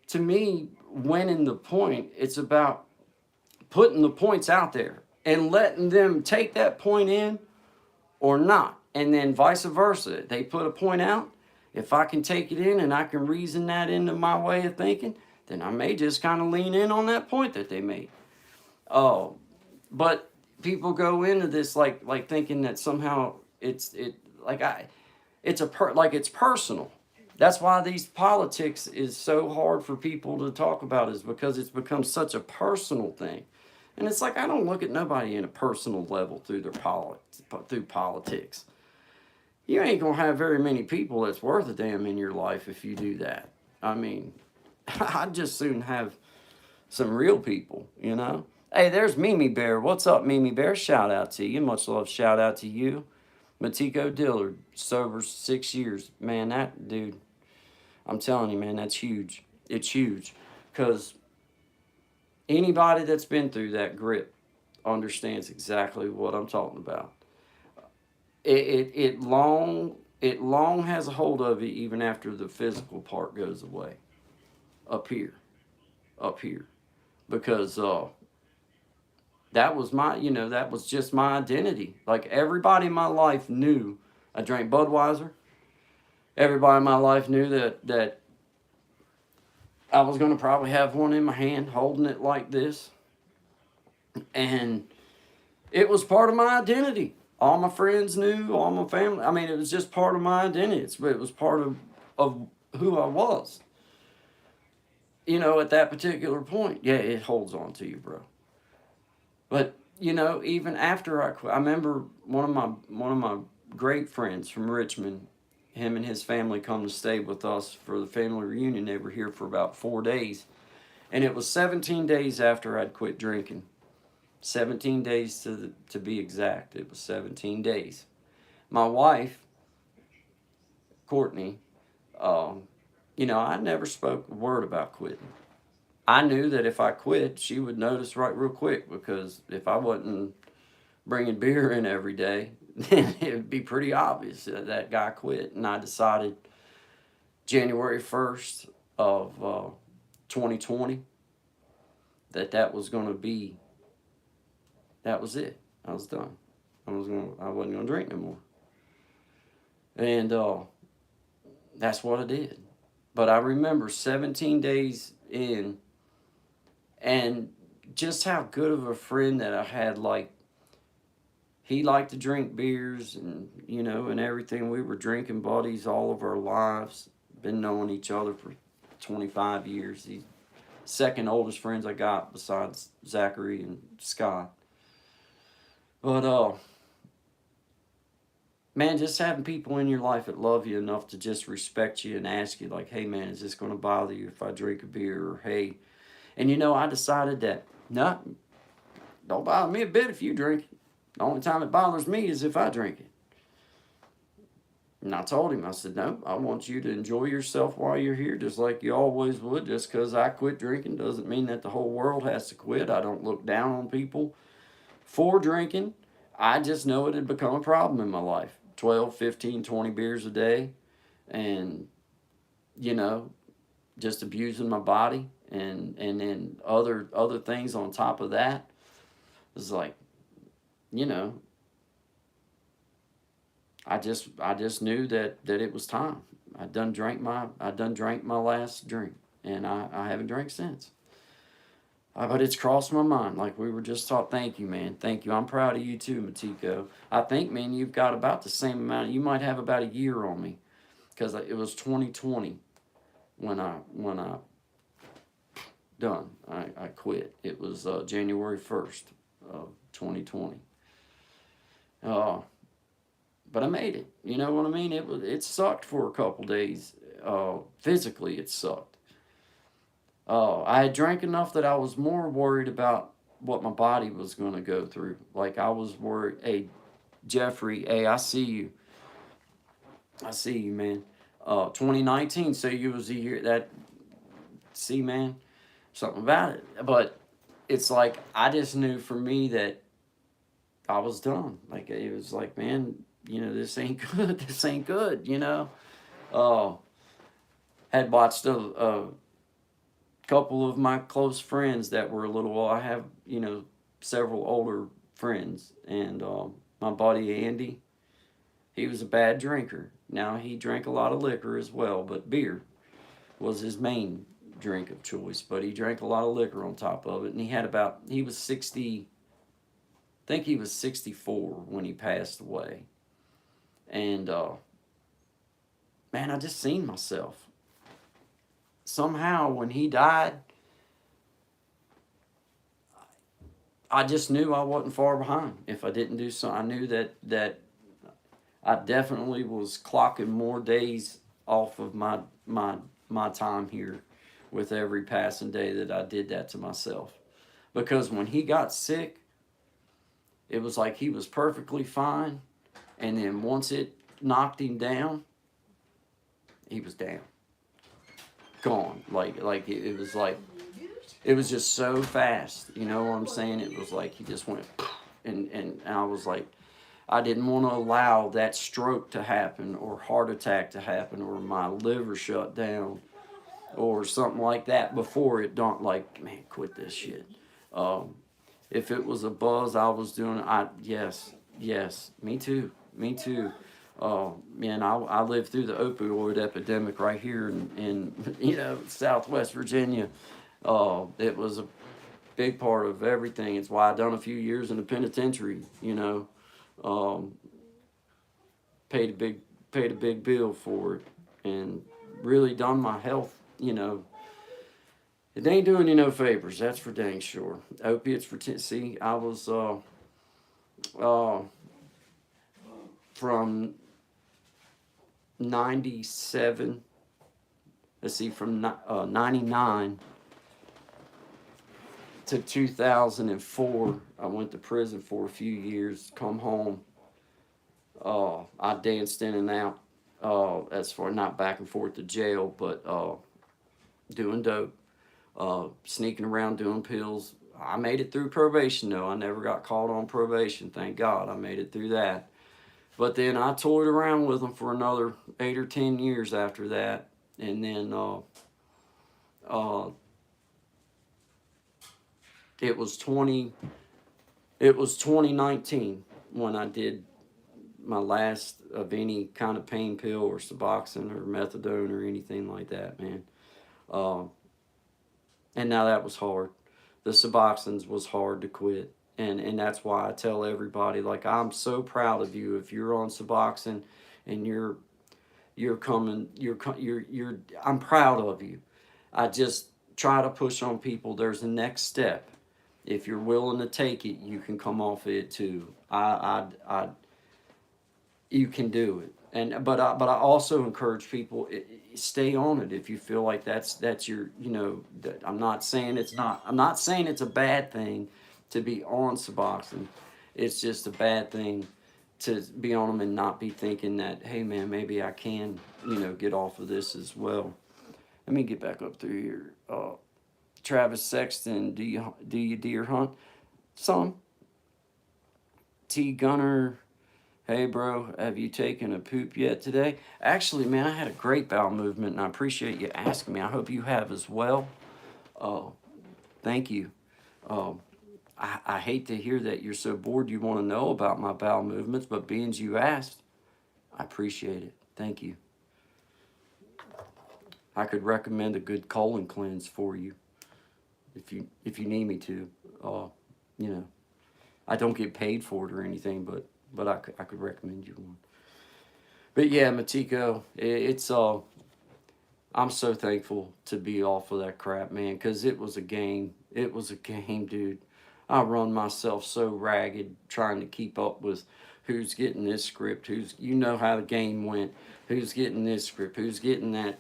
to me, winning the point. It's about putting the points out there and letting them take that point in or not. And then vice versa. They put a point out. If I can take it in and I can reason that into my way of thinking, then I may just kind of lean in on that point that they made. Oh, but people go into this like thinking that somehow it's personal. That's why these politics is so hard for people to talk about, is because it's become such a personal thing. And it's like, I don't look at nobody in a personal level through politics. You ain't gonna have very many people that's worth a damn in your life if you do that. I mean, I'd just soon have some real people, you know? Hey, there's Mimi Bear. What's up, Mimi Bear? Shout out to you. Much love. Shout out to you. Matiko Dillard, sober 6 years. Man, that dude, I'm telling you, man, that's huge. It's huge. Because anybody that's been through that grip understands exactly what I'm talking about. It long has a hold of you even after the physical part goes away. Up here. Because that was just my identity. Like, everybody in my life knew I drank Budweiser. Everybody in my life knew that I was going to probably have one in my hand, holding it like this. And it was part of my identity. All my friends knew, all my family. I mean, it was just part of my identity. It was part of who I was. You know, at that particular point, yeah, it holds on to you, bro. But, you know, even after I quit, I remember one of my great friends from Richmond, him and his family come to stay with us for the family reunion. They were here for about 4 days. And it was 17 days after I'd quit drinking. 17 days to be exact. It was 17 days. My wife, Courtney, I never spoke a word about quitting. I knew that if I quit, she would notice right real quick, because if I wasn't bringing beer in every day, then it would be pretty obvious that that guy quit. And I decided January 1st of 2020 that was going to be, that was it. I was done. I wasn't going to drink no more. And that's what I did. But I remember 17 days in, and just how good of a friend that I had. Like, he liked to drink beers and, and everything. We were drinking buddies all of our lives. Been knowing each other for 25 years. He's second oldest friends I got besides Zachary and Scott. But, man, just having people in your life that love you enough to just respect you and ask you, like, hey, man, is this going to bother you if I drink a beer? Or, hey. And, I decided that, no, don't bother me a bit if you drink it. The only time it bothers me is if I drink it. And I told him, I said, no, I want you to enjoy yourself while you're here, just like you always would. Just because I quit drinking doesn't mean that the whole world has to quit. I don't look down on people for drinking. I just know it had become a problem in my life. 12, 15, 20 beers a day. And, just abusing my body, and then other things on top of that. It was like, you know, I just knew that it was time. I done drank my last drink, and I haven't drank since. But it's crossed my mind, like we were just taught. Thank you, man. Thank you. I'm proud of you too, Matiko. I think, man, you've got about the same amount. You might have about a year on me, because it was 2020 when I done. I quit. It was January 1st of 2020. Uh, but I made it. You know what I mean? It sucked for a couple days. Physically, it sucked. I had drank enough that I was more worried about what my body was going to go through. Like, I was worried. Hey, Jeffrey, hey, I see you. I see you, man. 2019, so you was a year that. See, man, something about it. But it's like I just knew for me that I was done. Like, it was like, man, this ain't good. This ain't good. Uh, had watched a couple of my close friends that were a little. I have several older friends, and my buddy Andy, he was a bad drinker. Now he drank a lot of liquor as well, but beer was his main drink of choice. But he drank a lot of liquor on top of it, and he was 60. I think he was 64 when he passed away. And man, I just seen myself. Somehow, when he died, I just knew I wasn't far behind. If I didn't do something, I knew that I definitely was clocking more days off of my time here with every passing day that I did that to myself. Because when he got sick, it was like he was perfectly fine, and then once it knocked him down, he was down, gone. Like it was like it was just so fast. You know what I'm saying? It was like he just went, and I was like, I didn't want to allow that stroke to happen, or heart attack to happen, or my liver shut down, or something like that before it don't. Like, man, quit this shit. If it was a buzz I was doing, yes, me too. Man, I lived through the opioid epidemic right here in Southwest Virginia. It was a big part of everything. It's why I done a few years in the penitentiary. Paid a big bill for it, and really done my health. It ain't doing you no favors. That's for dang sure. Opiates for see, I was from 97. Let's see, from 99 to 2004. I went to prison for a few years. Come home. I danced in and out. As far not back and forth to jail, but doing dope. Sneaking around doing pills. I made it through probation though. I never got caught on probation. Thank God I made it through that. But then I toyed around with them for another 8 or 10 years after that. And then it was 2019 when I did my last of any kind of pain pill or Suboxone or methadone or anything like that, man. And now that was hard. The Suboxones was hard to quit. And that's why I tell everybody, like, I'm so proud of you if you're on Suboxone and I'm proud of you. I just try to push on people. There's a next step. If you're willing to take it, you can come off it too. You can do it. But I also encourage people, stay on it if you feel like that's your, I'm not saying it's a bad thing to be on Suboxone. It's just a bad thing to be on them and not be thinking that, hey man, maybe I can, get off of this as well. Let me get back up through here. Travis Sexton, do you deer hunt? Some. T Gunner, Hey, bro, have you taken a poop yet today? Actually, man, I had a great bowel movement, and I appreciate you asking me. I hope you have as well. Oh, thank you. Um, I hate to hear that you're so bored you want to know about my bowel movements, but being as you asked, I appreciate it. Thank you. I could recommend a good colon cleanse for you if you need me to. You know, I don't get paid for it or anything, but I could recommend you one. But yeah, Matiko, it's I'm so thankful to be off of that crap, man, because it was a game. It was a game, dude. I run myself so ragged trying to keep up with who's getting this script, who's, you know how the game went, who's getting this script, who's getting that,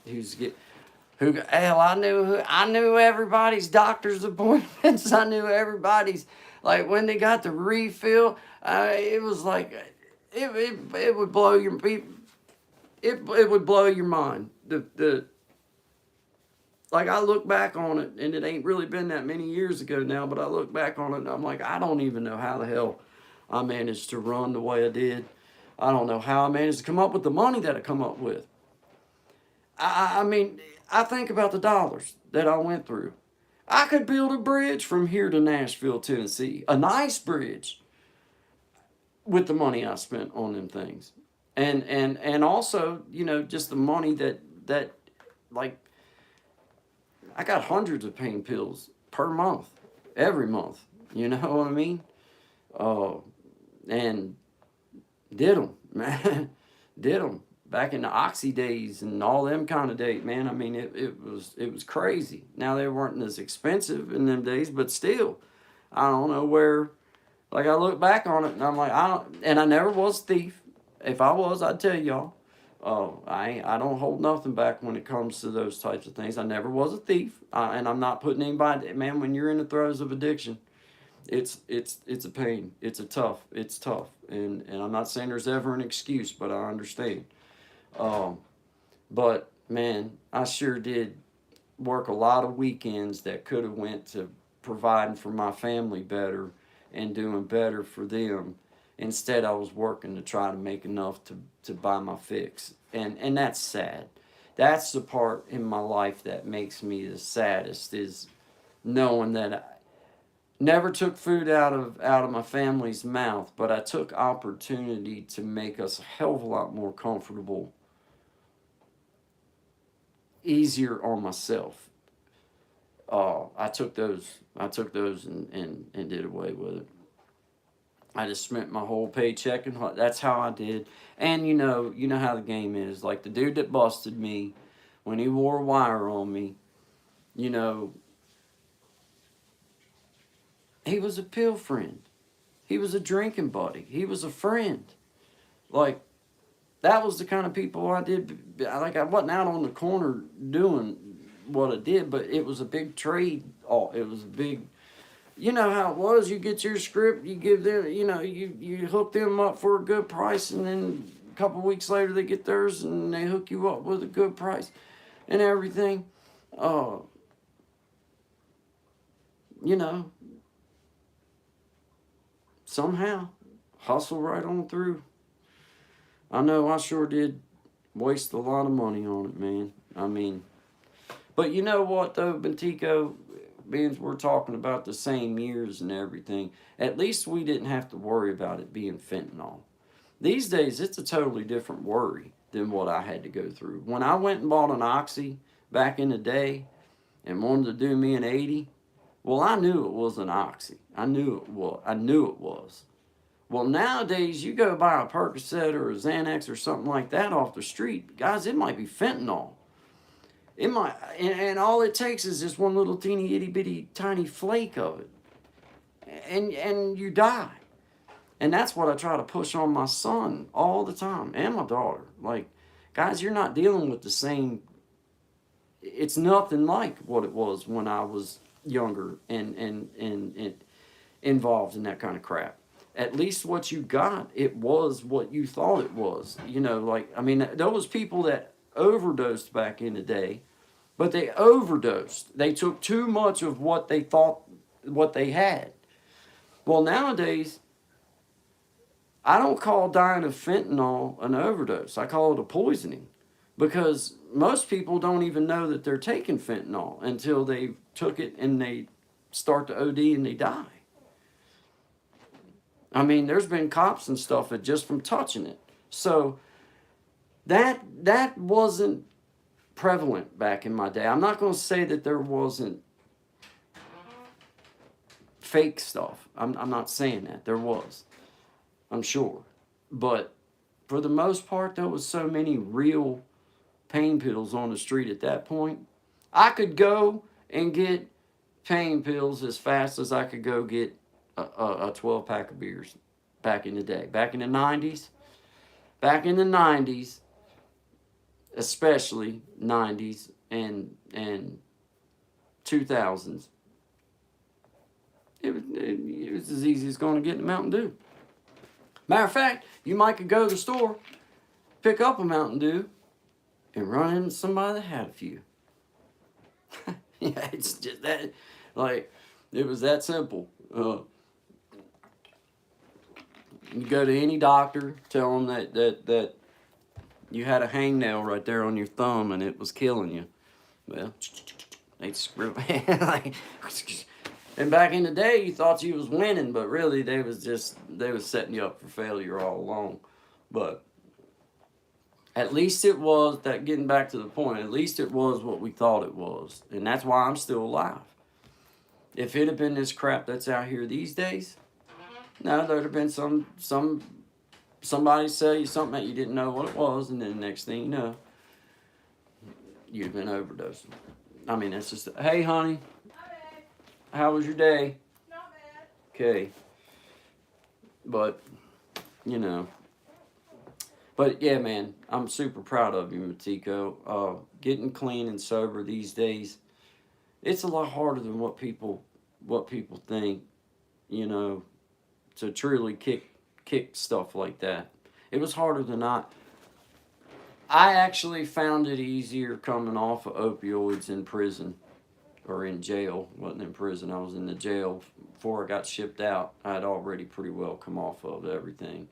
hell, I knew everybody's doctor's appointments. I knew everybody's, like, when they got the refill, it was like, it would blow your, it would blow your mind. Like, I look back on it, and it ain't really been that many years ago now, but I look back on it and I'm like, I don't even know how the hell I managed to run the way I did. I don't know how I managed to come up with the money that I come up with. I mean, I think about the dollars that I went through. I could build a bridge from here to Nashville, Tennessee, a nice bridge, with the money I spent on them things. And also, just the money that like, I got hundreds of pain pills per month, every month. You know what I mean? Uh, and did them, man. Did them back in the Oxy days and all them kind of days, man. I mean, it was crazy. Now they weren't as expensive in them days, but still, I don't know where. Like, I look back on it and I'm like, and I never was a thief. If I was, I'd tell y'all. I don't hold nothing back when it comes to those types of things. I never was a thief, and I'm not putting anybody. Man, when you're in the throes of addiction, it's a pain. It's tough, and I'm not saying there's ever an excuse, but I understand. Um, but man, I sure did work a lot of weekends that could have went to providing for my family better and doing better for them. Instead, I was working to try to make enough to buy my fix. And that's sad. That's the part in my life that makes me the saddest, is knowing that I never took food out of my family's mouth, but I took opportunity to make us a hell of a lot more comfortable, easier on myself. I took those and did away with it. I just spent my whole paycheck, and that's how I did. And you know how the game is. Like, the dude that busted me when he wore a wire on me, you know, he was a pill friend. He was a drinking buddy. He was a friend. Like, that was the kind of people I did. Like, I wasn't out on the corner doing what I did, but it was a big trade. Oh, it was a big. You know how it was. You get your script, you give them, you hook them up for a good price, and then a couple weeks later they get theirs, and they hook you up with a good price, and everything. Uh, you know, somehow hustle right on through. I know I sure did waste a lot of money on it, man. I mean, but you know what though, Bentico, being we're talking about the same years and everything, at least we didn't have to worry about it being fentanyl. These days, it's a totally different worry than what I had to go through. When I went and bought an Oxy back in the day and wanted to do me an 80, well, I knew it was an Oxy. I knew it was. Well, nowadays, you go buy a Percocet or a Xanax or something like that off the street, guys, it might be fentanyl. It might, and all it takes is just one little teeny itty bitty tiny flake of it, and you die. And that's what I try to push on my son all the time, and my daughter. Like, guys, you're not dealing with the same. It's nothing like what it was when I was younger and involved in that kind of crap. At least what you got, it was what you thought it was. Like, I mean, there was people that overdosed back in the day, but they overdosed. They took too much of what they thought what they had. Well, nowadays, I don't call dying of fentanyl an overdose. I call it a poisoning, because most people don't even know that they're taking fentanyl until they took it and they start to OD and they die. I mean, there's been cops and stuff that just from touching it. So that wasn't prevalent back in my day. I'm not going to say that there wasn't fake stuff. I'm not saying that. There was. I'm sure. But for the most part, there was so many real pain pills on the street at that point. I could go and get pain pills as fast as I could go get a 12 pack of beers back in the day. Back in the 90s. Back in the 90s, especially 90s and 2000s, it was as easy as going to get a Mountain Dew. Matter of fact, you might could go to the store, pick up a Mountain Dew, and run into somebody that had a few. Yeah, it's just that, like, it was that simple. You go to any doctor, tell them that you had a hangnail right there on your thumb and it was killing you. Well, they'd screw like, and back in the day, you thought you was winning, but really they was setting you up for failure all along. But at least it was that, getting back to the point, at least it was what we thought it was. And that's why I'm still alive. If it had been this crap that's out here these days, no, there'd have been somebody sell you something that you didn't know what it was, and then the next thing you know, you'd have been overdosing. I mean, that's just, hey honey, how was your day? Not bad. Okay. But, you know. But yeah, man, I'm super proud of you, Matiko. Getting clean and sober these days, it's a lot harder than what people think, you know, to truly kick stuff like that. It was harder than I actually found it easier coming off of opioids in prison, or in jail. Wasn't in prison, I was in the jail. Before I got shipped out, I had already pretty well come off of everything.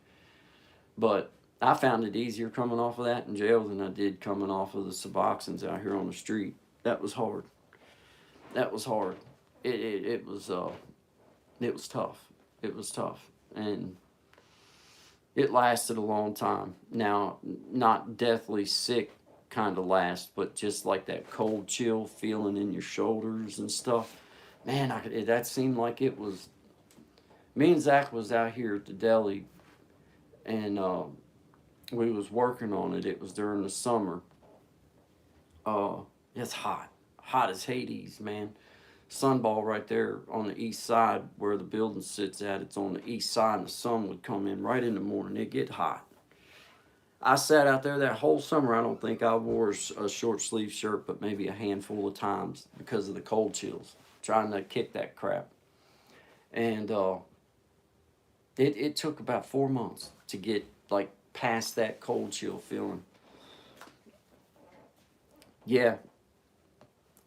But I found it easier coming off of that in jail than I did coming off of the Suboxones out here on the street. That was hard. That was hard. It was tough. It was tough. And it lasted a long time. Now, not deathly sick kind of last, but just like that cold chill feeling in your shoulders and stuff. Man, that seemed like it was. Me and Zach was out here at the deli, and we was working on it. It was during the summer. It's hot as Hades, man. Sunball right there on the east side where the building sits at. It's on the east side, and the sun would come in right in the morning. It'd get hot. I sat out there that whole summer. I don't think I wore a short sleeve shirt, but maybe a handful of times because of the cold chills, trying to kick that crap. And it took about 4 months to get like past that cold chill feeling. Yeah,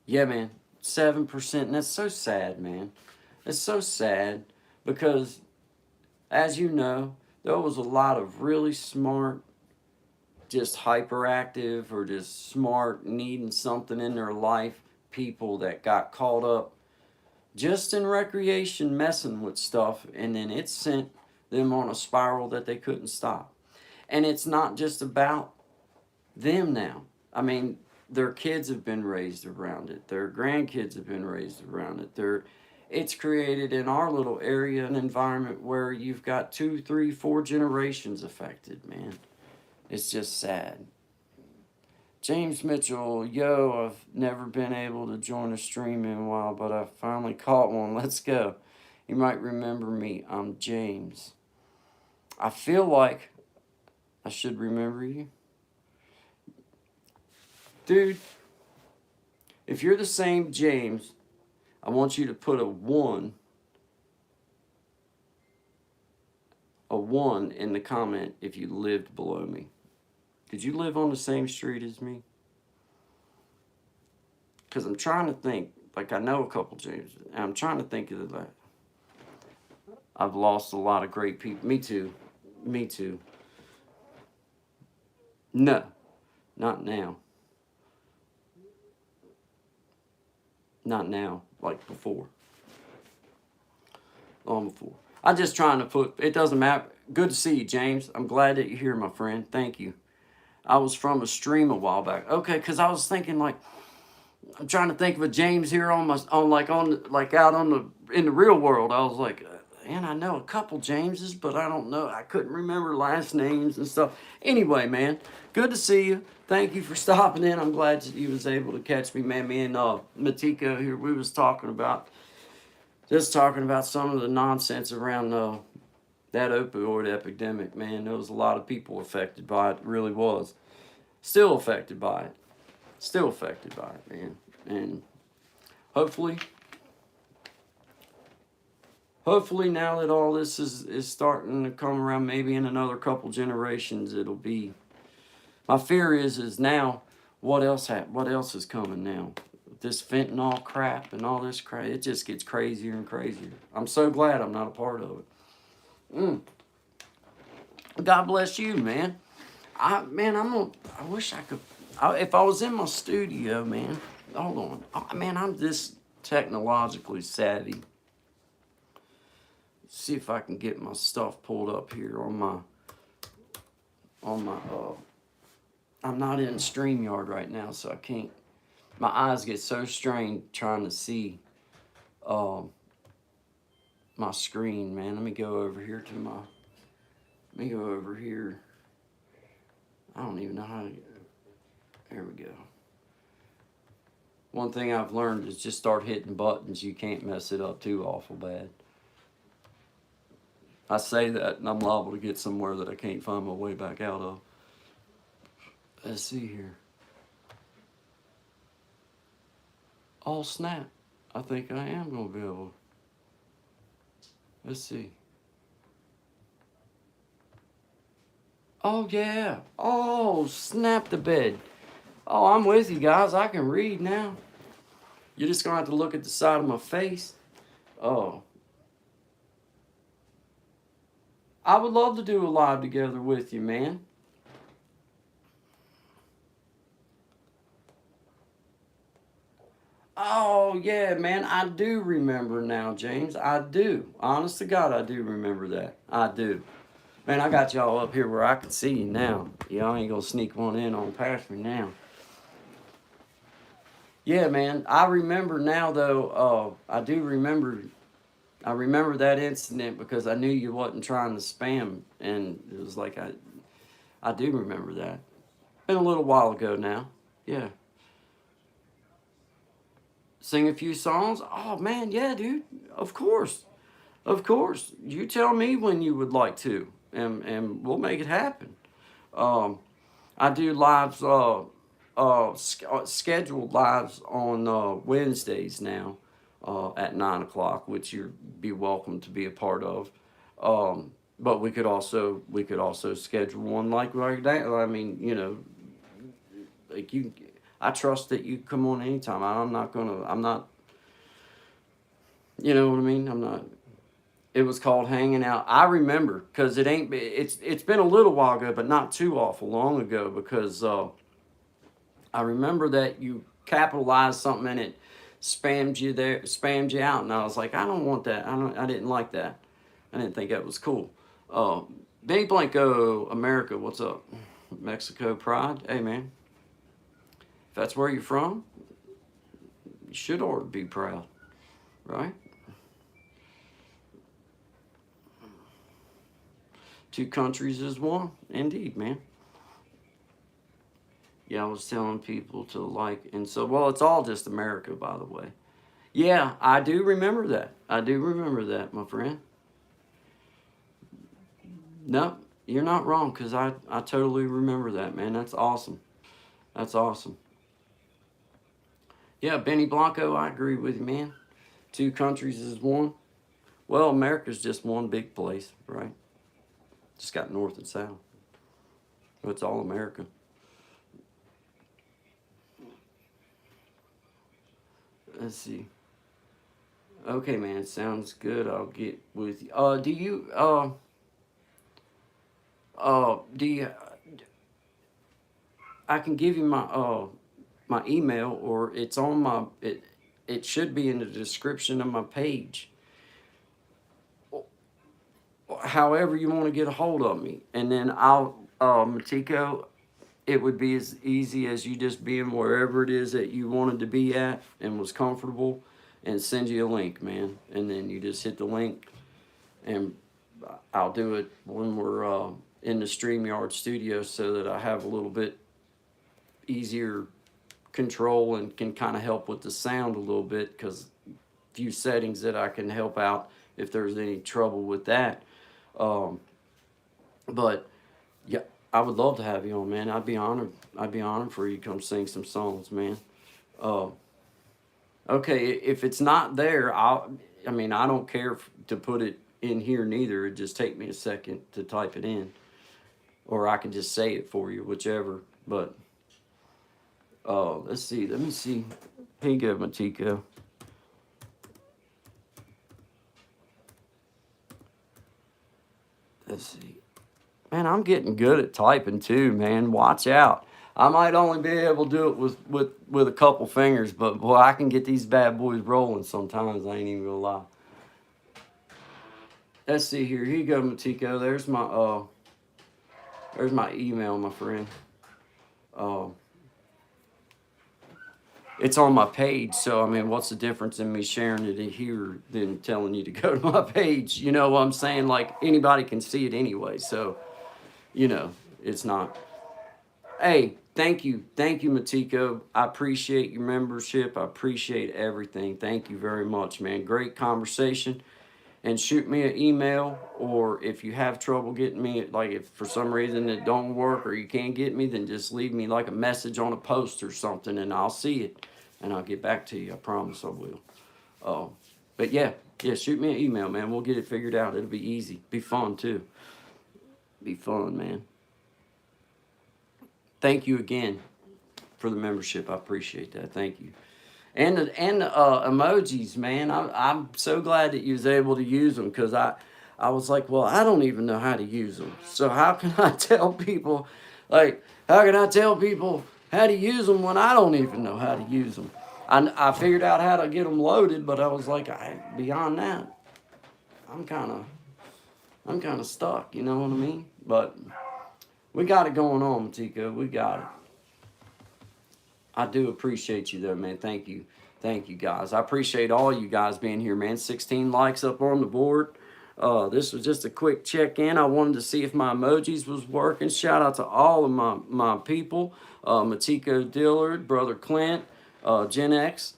man. 7%, and that's so sad, man. It's so sad because, as you know, there was a lot of really smart, just hyperactive or just smart, needing something in their life people that got caught up just in recreation messing with stuff, and then it sent them on a spiral that they couldn't stop. And it's not just about them now. I mean, their kids have been raised around it. Their grandkids have been raised around it. It's created in our little area an environment where you've got 2, 3, 4 generations affected, man. It's just sad. James Mitchell, yo, I've never been able to join a stream in a while, but I finally caught one. Let's go. You might remember me. I'm James. I feel like I should remember you. Dude, if you're the same James, I want you to put a 1 in the comment if you lived below me. Did you live on the same street as me? Because I'm trying to think, like I know a couple James, and I'm trying to think of that. I've lost a lot of great people. Me too. Me too. No, not now. Not now, like before. Long before. I'm just trying to put, it doesn't matter. Good to see you, James. I'm glad that you're here, my friend. Thank you. I was from a stream a while back. Okay, because I was thinking like, I'm trying to think of a James here on my, out on the, in the real world. I was like, man, I know a couple Jameses, but I don't know. I couldn't remember last names and stuff. Anyway, man, good to see you. Thank you for stopping in. I'm glad that you was able to catch me, man. Me and Matika here, we was talking about some of the nonsense around that opioid epidemic, man. There was a lot of people affected by it. Really was. Still affected by it. Still affected by it, man. And hopefully now that all this is starting to come around, maybe in another couple generations, it'll be. My fear is now, what else is coming now? This fentanyl crap and all this crap, it just gets crazier and crazier. I'm so glad I'm not a part of it. God bless you, man. I wish I could. If I was in my studio, man. Hold on, man. I'm this technologically savvy. See if I can get my stuff pulled up here on my. I'm not in StreamYard right now, so I can't. My eyes get so strained trying to see my screen, man. Let me go over here to my. Let me go over here. I don't even know how to. There we go. One thing I've learned is just start hitting buttons. You can't mess it up too awful bad. I say that and I'm liable to get somewhere that I can't find my way back out of. Let's see here. Oh snap. I think I am going to be able. Let's see. Oh yeah. Oh, snap the bed. Oh, I'm with you guys. I can read now. You're just going to have to look at the side of my face. Oh. I would love to do a live together with you, man. Oh, yeah, man. I do remember now, James. I do. Honest to God, I do remember that. I do. Man, I got y'all up here where I can see you now. Y'all ain't going to sneak one in on past me now. Yeah, man. I remember now, though. I do remember. I remember that incident because I knew you wasn't trying to spam. And it was like, I do remember that. Been a little while ago now. Yeah. Sing a few songs? Oh, man, yeah, dude. Of course. Of course. You tell me when you would like to, and we'll make it happen. I do lives, scheduled lives on Wednesdays now at 9 o'clock, which you'd be welcome to be a part of. But we could also schedule one like right now. I mean, you know, like you. I trust that you come on anytime. I'm not, you know what I mean? I'm not, it was called Hanging Out. I remember, because it's been a little while ago, but not too awful long ago, because I remember that you capitalized something and it spammed you out, and I was like, I don't want that. I didn't like that. I didn't think that was cool. Benny Blanco, America, what's up? Mexico Pride. Hey, man. If that's where you're from, you should ought to be proud, right? Two countries is one. Indeed, man. Yeah, I was telling people to like, and so, well, it's all just America, by the way. Yeah, I do remember that. I do remember that, my friend. No, you're not wrong, because I totally remember that, man. That's awesome. That's awesome. Yeah, Benny Blanco, I agree with you, man. Two countries is one. Well, America's just one big place, right? Just got north and south. So it's all America. Let's see. Okay, man, sounds good. I'll get with you. Do you, Do you? I can give you my email, or it's on my it. It should be in the description of my page. However you want to get a hold of me, and then I'll Matiko. It would be as easy as you just being wherever it is that you wanted to be at and was comfortable, and send you a link, man. And then you just hit the link, and I'll do it when we're in the StreamYard studio, so that I have a little bit easier control and can kind of help with the sound a little bit, because few settings that I can help out if there's any trouble with that. Um, but yeah, I would love to have you on, man. I'd be honored. I'd be honored for you to come sing some songs, man. Uh, okay, if it's not there, I mean, I don't care to put it in here neither. It just take me a second to type it in, or I can just say it for you, whichever. But let's see. Let me see. Here you go, Matiko. Let's see. Man, I'm getting good at typing too, man. Watch out. I might only be able to do it with a couple fingers, but boy, I can get these bad boys rolling sometimes. I ain't even gonna lie. Let's see here. Here you go, Matiko. There's my email, my friend. Uh, it's on my page, so I mean, what's the difference in me sharing it in here than telling you to go to my page? You know what I'm saying? Like, anybody can see it anyway, so you know, it's not. Hey, thank you, Matiko. I appreciate your membership. I appreciate everything. Thank you very much, man. Great conversation. And shoot me an email, or if you have trouble getting me, like if for some reason it don't work or you can't get me, then just leave me like a message on a post or something, and I'll see it, and I'll get back to you. I promise I will. But yeah, shoot me an email, man. We'll get it figured out. It'll be easy. Be fun too. Be fun, man. Thank you again for the membership. I appreciate that. Thank you. And the emojis, man. I'm so glad that you was able to use them, because I was like, well, I don't even know how to use them. So how can I tell people, like, how can I tell people how to use them when I don't even know how to use them? I figured out how to get them loaded, but I was like, beyond that, I'm kind of stuck. You know what I mean? But we got it going on, Matiko. We got it. I do appreciate you though, man. Thank you. Thank you, guys. I appreciate all you guys being here, man. 16 likes up on the board. This was just a quick check-in. I wanted to see if my emojis was working. Shout out to all of my people. Matiko Dillard, Brother Clint, Gen X,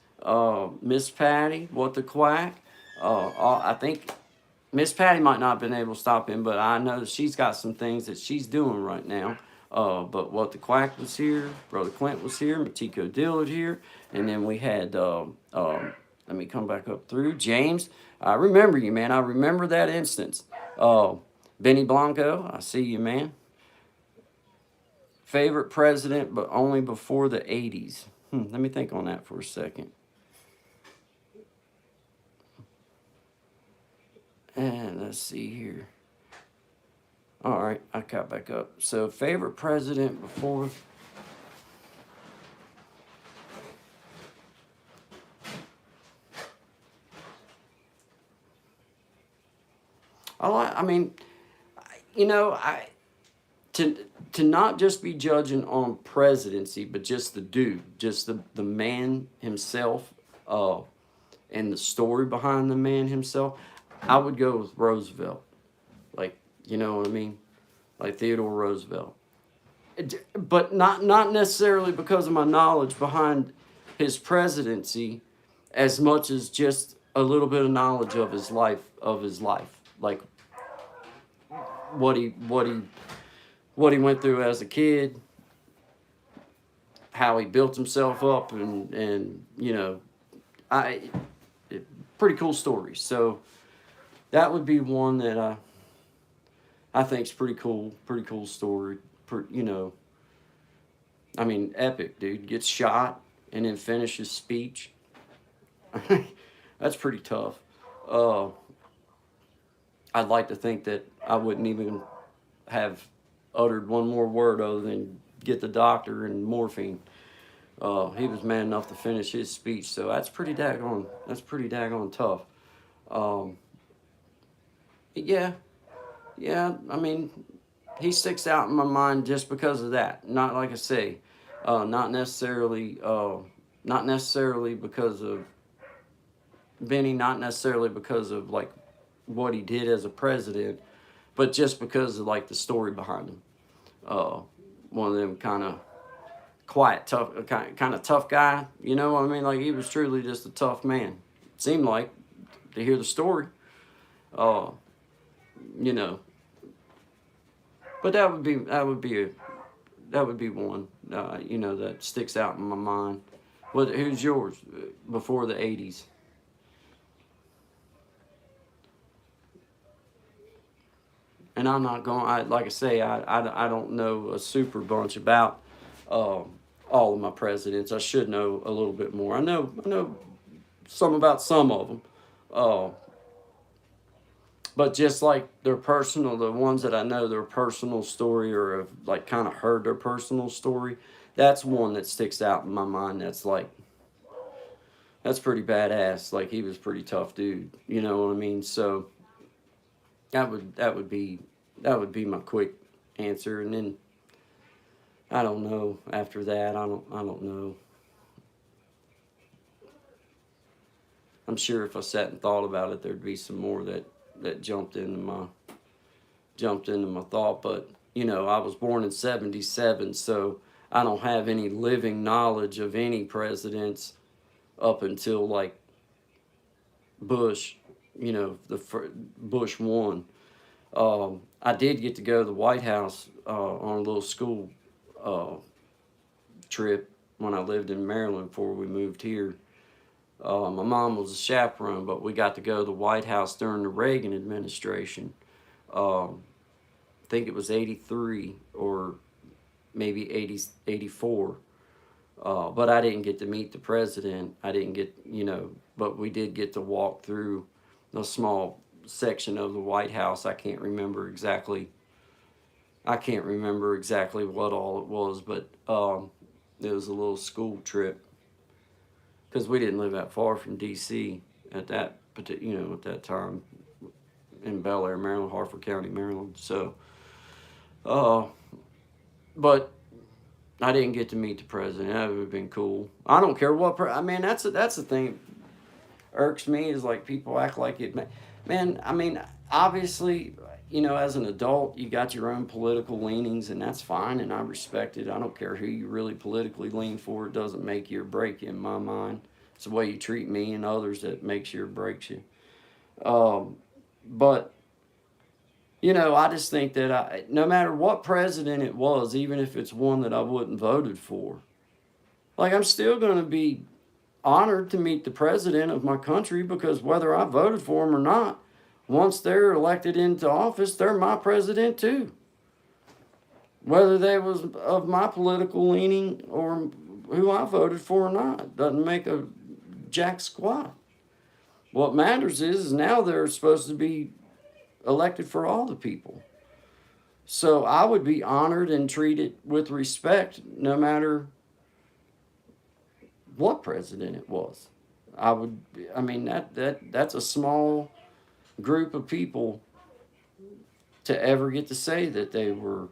Miss Patty, What the Quack. I think Miss Patty might not have been able to stop in, but I know she's got some things that she's doing right now. But What the Quack was here, Brother Clint was here, Matiko Dillard here, and then we had, let me come back up through, James. I remember you, man. I remember that instance. Benny Blanco, I see you, man. Favorite president, but only before the 80s. Let me think on that for a second. And let's see here. All right, I got back up. So, favorite president before. I mean, you know, to not just be judging on presidency, but just the dude, just the man himself, and the story behind the man himself. I would go with Roosevelt. Like, you know what I mean? Like Theodore Roosevelt. But not necessarily because of my knowledge behind his presidency, as much as just a little bit of knowledge of his life, like what he went through as a kid, how he built himself up, and you know, pretty cool story. So that would be one that I think is pretty cool story. You know, I mean, epic, dude. Gets shot and then finishes speech. That's pretty tough. I'd like to think that I wouldn't even have uttered one more word other than get the doctor and morphine. He was man enough to finish his speech, so that's pretty daggone tough. Um, yeah, yeah. I mean, he sticks out in my mind just because of that. Not like I say, not necessarily because of Benny, not necessarily because of like what he did as a president, but just because of like the story behind him. Uh, One of them kind of quiet, tough, kind of tough guy. You know what I mean? Like he was truly just a tough man. Seemed like to hear the story. Uh, you know, but that would be one. You know, that sticks out in my mind. Who's yours before the '80s? And I'm not going. Like I say, I don't know a super bunch about all of my presidents. I should know a little bit more. I know some about some of them, uh, but just like their personal, the ones that I know their personal story or have like kind of heard their personal story, that's one that sticks out in my mind. That's like that's pretty badass. Like he was a pretty tough dude. You know what I mean? So that would be my quick answer, and then I don't know after that. I don't know. I'm sure if I sat and thought about it, there'd be some more that jumped into my thought. But you know, I was born in '77, so I don't have any living knowledge of any presidents up until like Bush. You know, Bush won. I did get to go to the White House on a little school uh, trip when I lived in Maryland before we moved here. My mom was a chaperone, but we got to go to the White House during the Reagan administration. I think it was 83 or maybe 84. But I didn't get to meet the president. I didn't get, but we did get to walk through a small section of the White House. I can't remember exactly what all it was, but it was a little school trip because we didn't live that far from D.C. at that at that time in Bel Air, Maryland, Harford County, Maryland. So, but I didn't get to meet the president. That would have been cool. I don't care what. I mean, that's the thing. Irks me is like people act like it. Man, I mean, obviously, as an adult, you got your own political leanings, and that's fine, and I respect it. I don't care who you really politically lean for. It doesn't make you or break you in my mind. It's the way you treat me and others that makes you or breaks you. But I just think that no matter what president it was, even if it's one that I wouldn't voted for, like I'm still going to be honored to meet the president of my country because whether I voted for him or not, once they're elected into office, they're my president too. Whether they was of my political leaning or who I voted for or not, doesn't make a jack squat. What matters is now they're supposed to be elected for all the people. So I would be honored and treated with respect no matter what president it was. That's a small group of people to ever get to say that they were,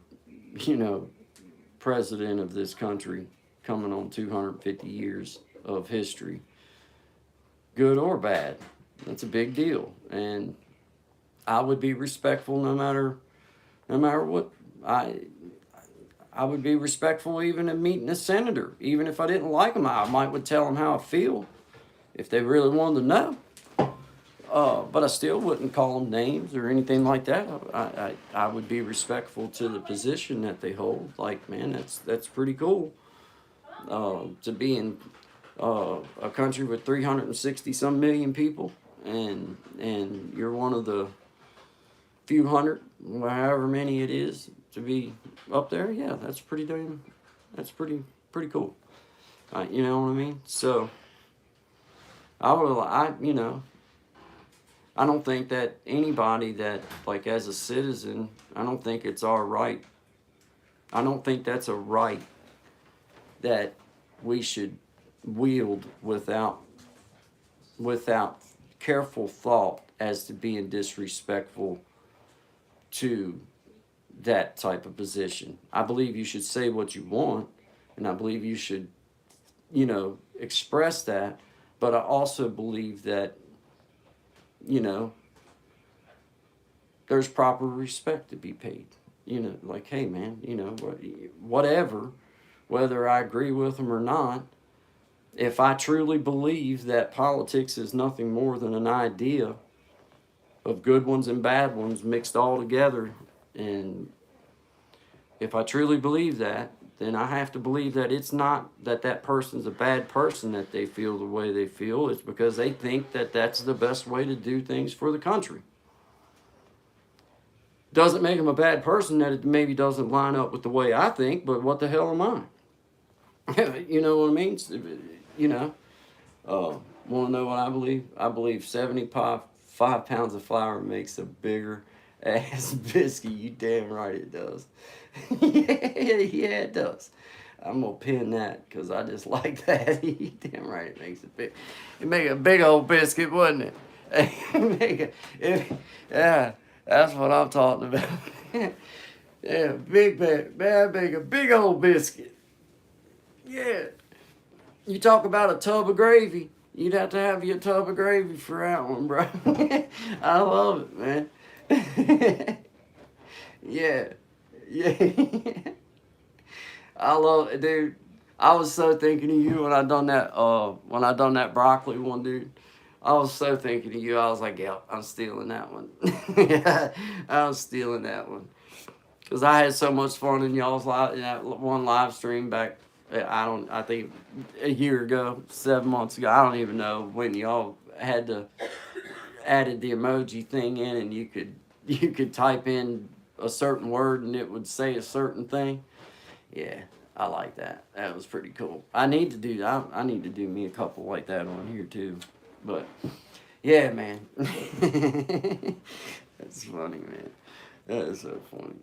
president of this country coming on 250 years of history. Good or bad. That's a big deal. And I would be respectful no matter what. I would be respectful even in meeting a senator. Even if I didn't like them, I might would tell them how I feel if they really wanted to know. But I still wouldn't call them names or anything like that. I would be respectful to the position that they hold. Like, man, that's pretty cool. To be in a country with 360 some million people, and you're one of the few hundred, however many it is, to be up there. Yeah, that's pretty cool. You know what I mean? So I don't think that anybody that, like, as a citizen, I don't think it's our right I don't think that's a right that we should wield without careful thought as to being disrespectful to that type of position. I believe you should say what you want, and I believe you should, express that, but I also believe that, there's proper respect to be paid. Like, hey, man, whatever, whether I agree with them or not, if I truly believe that politics is nothing more than an idea of good ones and bad ones mixed all together, and if I truly believe that, then I have to believe that it's not that person's a bad person that they feel the way they feel. It's because they think that that's the best way to do things for the country. Doesn't make them a bad person that it maybe doesn't line up with the way I think, but what the hell am I? You know what I mean? Want to know what I believe? I believe 75 pounds of flour makes a bigger ass biscuit. You damn right it does. Yeah, it does. I'm gonna pin that because I just like that. You damn right it makes it make a big old biscuit, wouldn't it? Yeah, that's what I'm talking about. Yeah, make a big old biscuit. Yeah. You talk about a tub of gravy. You'd have to have your tub of gravy for that one, bro. I love it, man. Yeah. I love it, dude. I was so thinking of you when I done that broccoli one, dude. I was so thinking of you. I was like, yeah, I'm stealing that one. Yeah, I'm stealing that one. Because I had so much fun in y'all's one live stream back, I think a year ago, 7 months ago. I don't even know when y'all added the emoji thing in, and you could type in a certain word and it would say a certain thing. Yeah, I like that. That was pretty cool. I need to do me a couple like that on here too. But yeah, man. That's funny, man. That is so funny.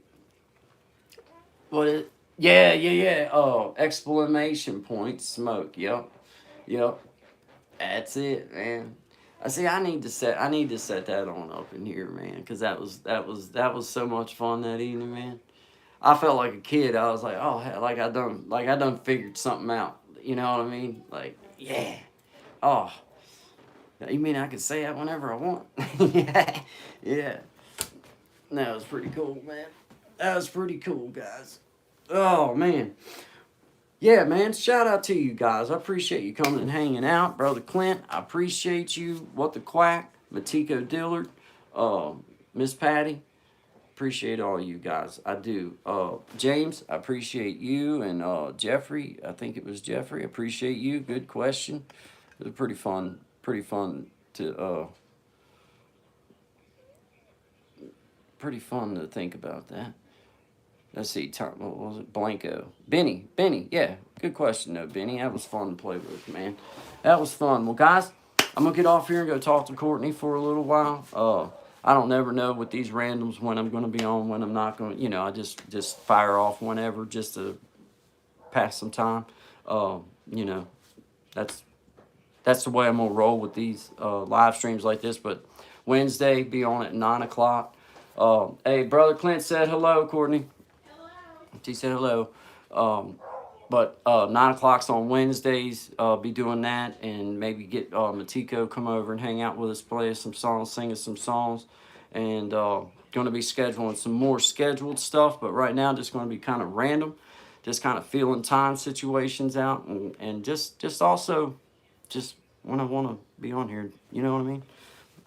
Yeah. Oh, exclamation point, smoke. Yep. That's it, man. I see. I need to set that on up in here, man, because that was so much fun that evening, man. I felt like a kid. I was like, oh, like I done figured something out. You know what I mean? Like, yeah. Oh, you mean I can say that whenever I want? Yeah. That was pretty cool, man. That was pretty cool, guys. Oh, man. Yeah, man. Shout out to you guys. I appreciate you coming and hanging out. Brother Clint, I appreciate you. What the Quack, Matiko Dillard, Miss Patty. Appreciate all you guys. I do. James, I appreciate you. And Jeffrey, I think it was Jeffrey. I appreciate you. Good question. It was pretty fun to think about that. Let's see, what was it? Blanco. Benny, yeah. Good question, though, Benny. That was fun to play with, man. That was fun. Well, guys, I'm going to get off here and go talk to Courtney for a little while. I don't never know with these randoms when I'm going to be on, when I'm not going to. I just fire off whenever just to pass some time. That's the way I'm going to roll with these live streams like this. But Wednesday, be on at 9 o'clock. Hey, Brother Clint said hello, Courtney. He said hello. But 9 o'clock's on Wednesdays. Be doing that, and maybe get Matiko come over and hang out with us, play us some songs, sing us some songs, and going to be scheduling some more scheduled stuff. But right now, just going to be kind of random, just kind of feeling time situations out, and just also just when I want to be on here. You know what I mean?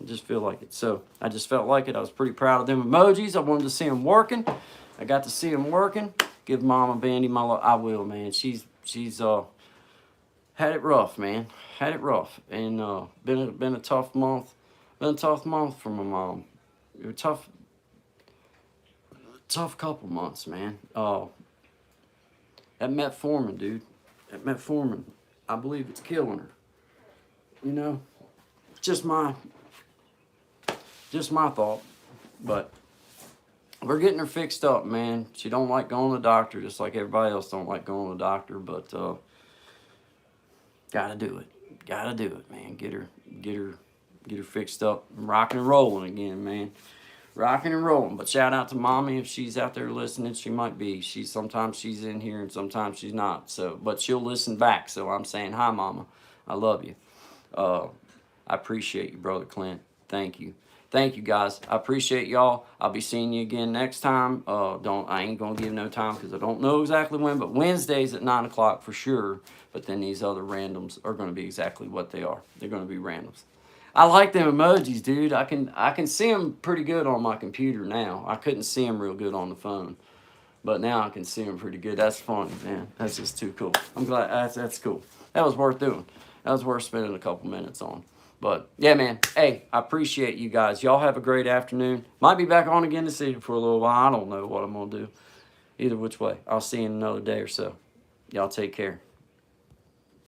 I just feel like it. So I just felt like it. I was pretty proud of them emojis. I wanted to see them working. I got to see them working. Give Mama Bandy my love. I will, man. She's had it rough, man. Had it rough, and been a tough month. Been a tough month for my mom. It was tough couple months, man. That metformin, dude. That metformin. I believe it's killing her. Just my thought, but we're getting her fixed up, man. She don't like going to the doctor, just like everybody else don't like going to the doctor. But gotta do it. Gotta do it, man. Get her fixed up, rocking and rolling again, man. Rocking and rolling. But shout out to mommy if she's out there listening. She might be. Sometimes she's in here and sometimes she's not. So, but she'll listen back. So I'm saying hi, mama. I love you. I appreciate you, brother Clint. Thank you. Thank you, guys. I appreciate y'all. I'll be seeing you again next time. I ain't gonna give no time because I don't know exactly when, but Wednesdays at 9 o'clock for sure. But then these other randoms are gonna be exactly what they are. They're gonna be randoms. I like them emojis, dude. I can see them pretty good on my computer now. I couldn't see them real good on the phone, but now I can see them pretty good. That's fun, man. That's just too cool. I'm glad that's cool. That was worth doing. That was worth spending a couple minutes on. But yeah, man. Hey, I appreciate you guys. Y'all have a great afternoon. Might be back on again this evening for a little while. I don't know what I'm gonna do. Either which way. I'll see you in another day or so. Y'all take care.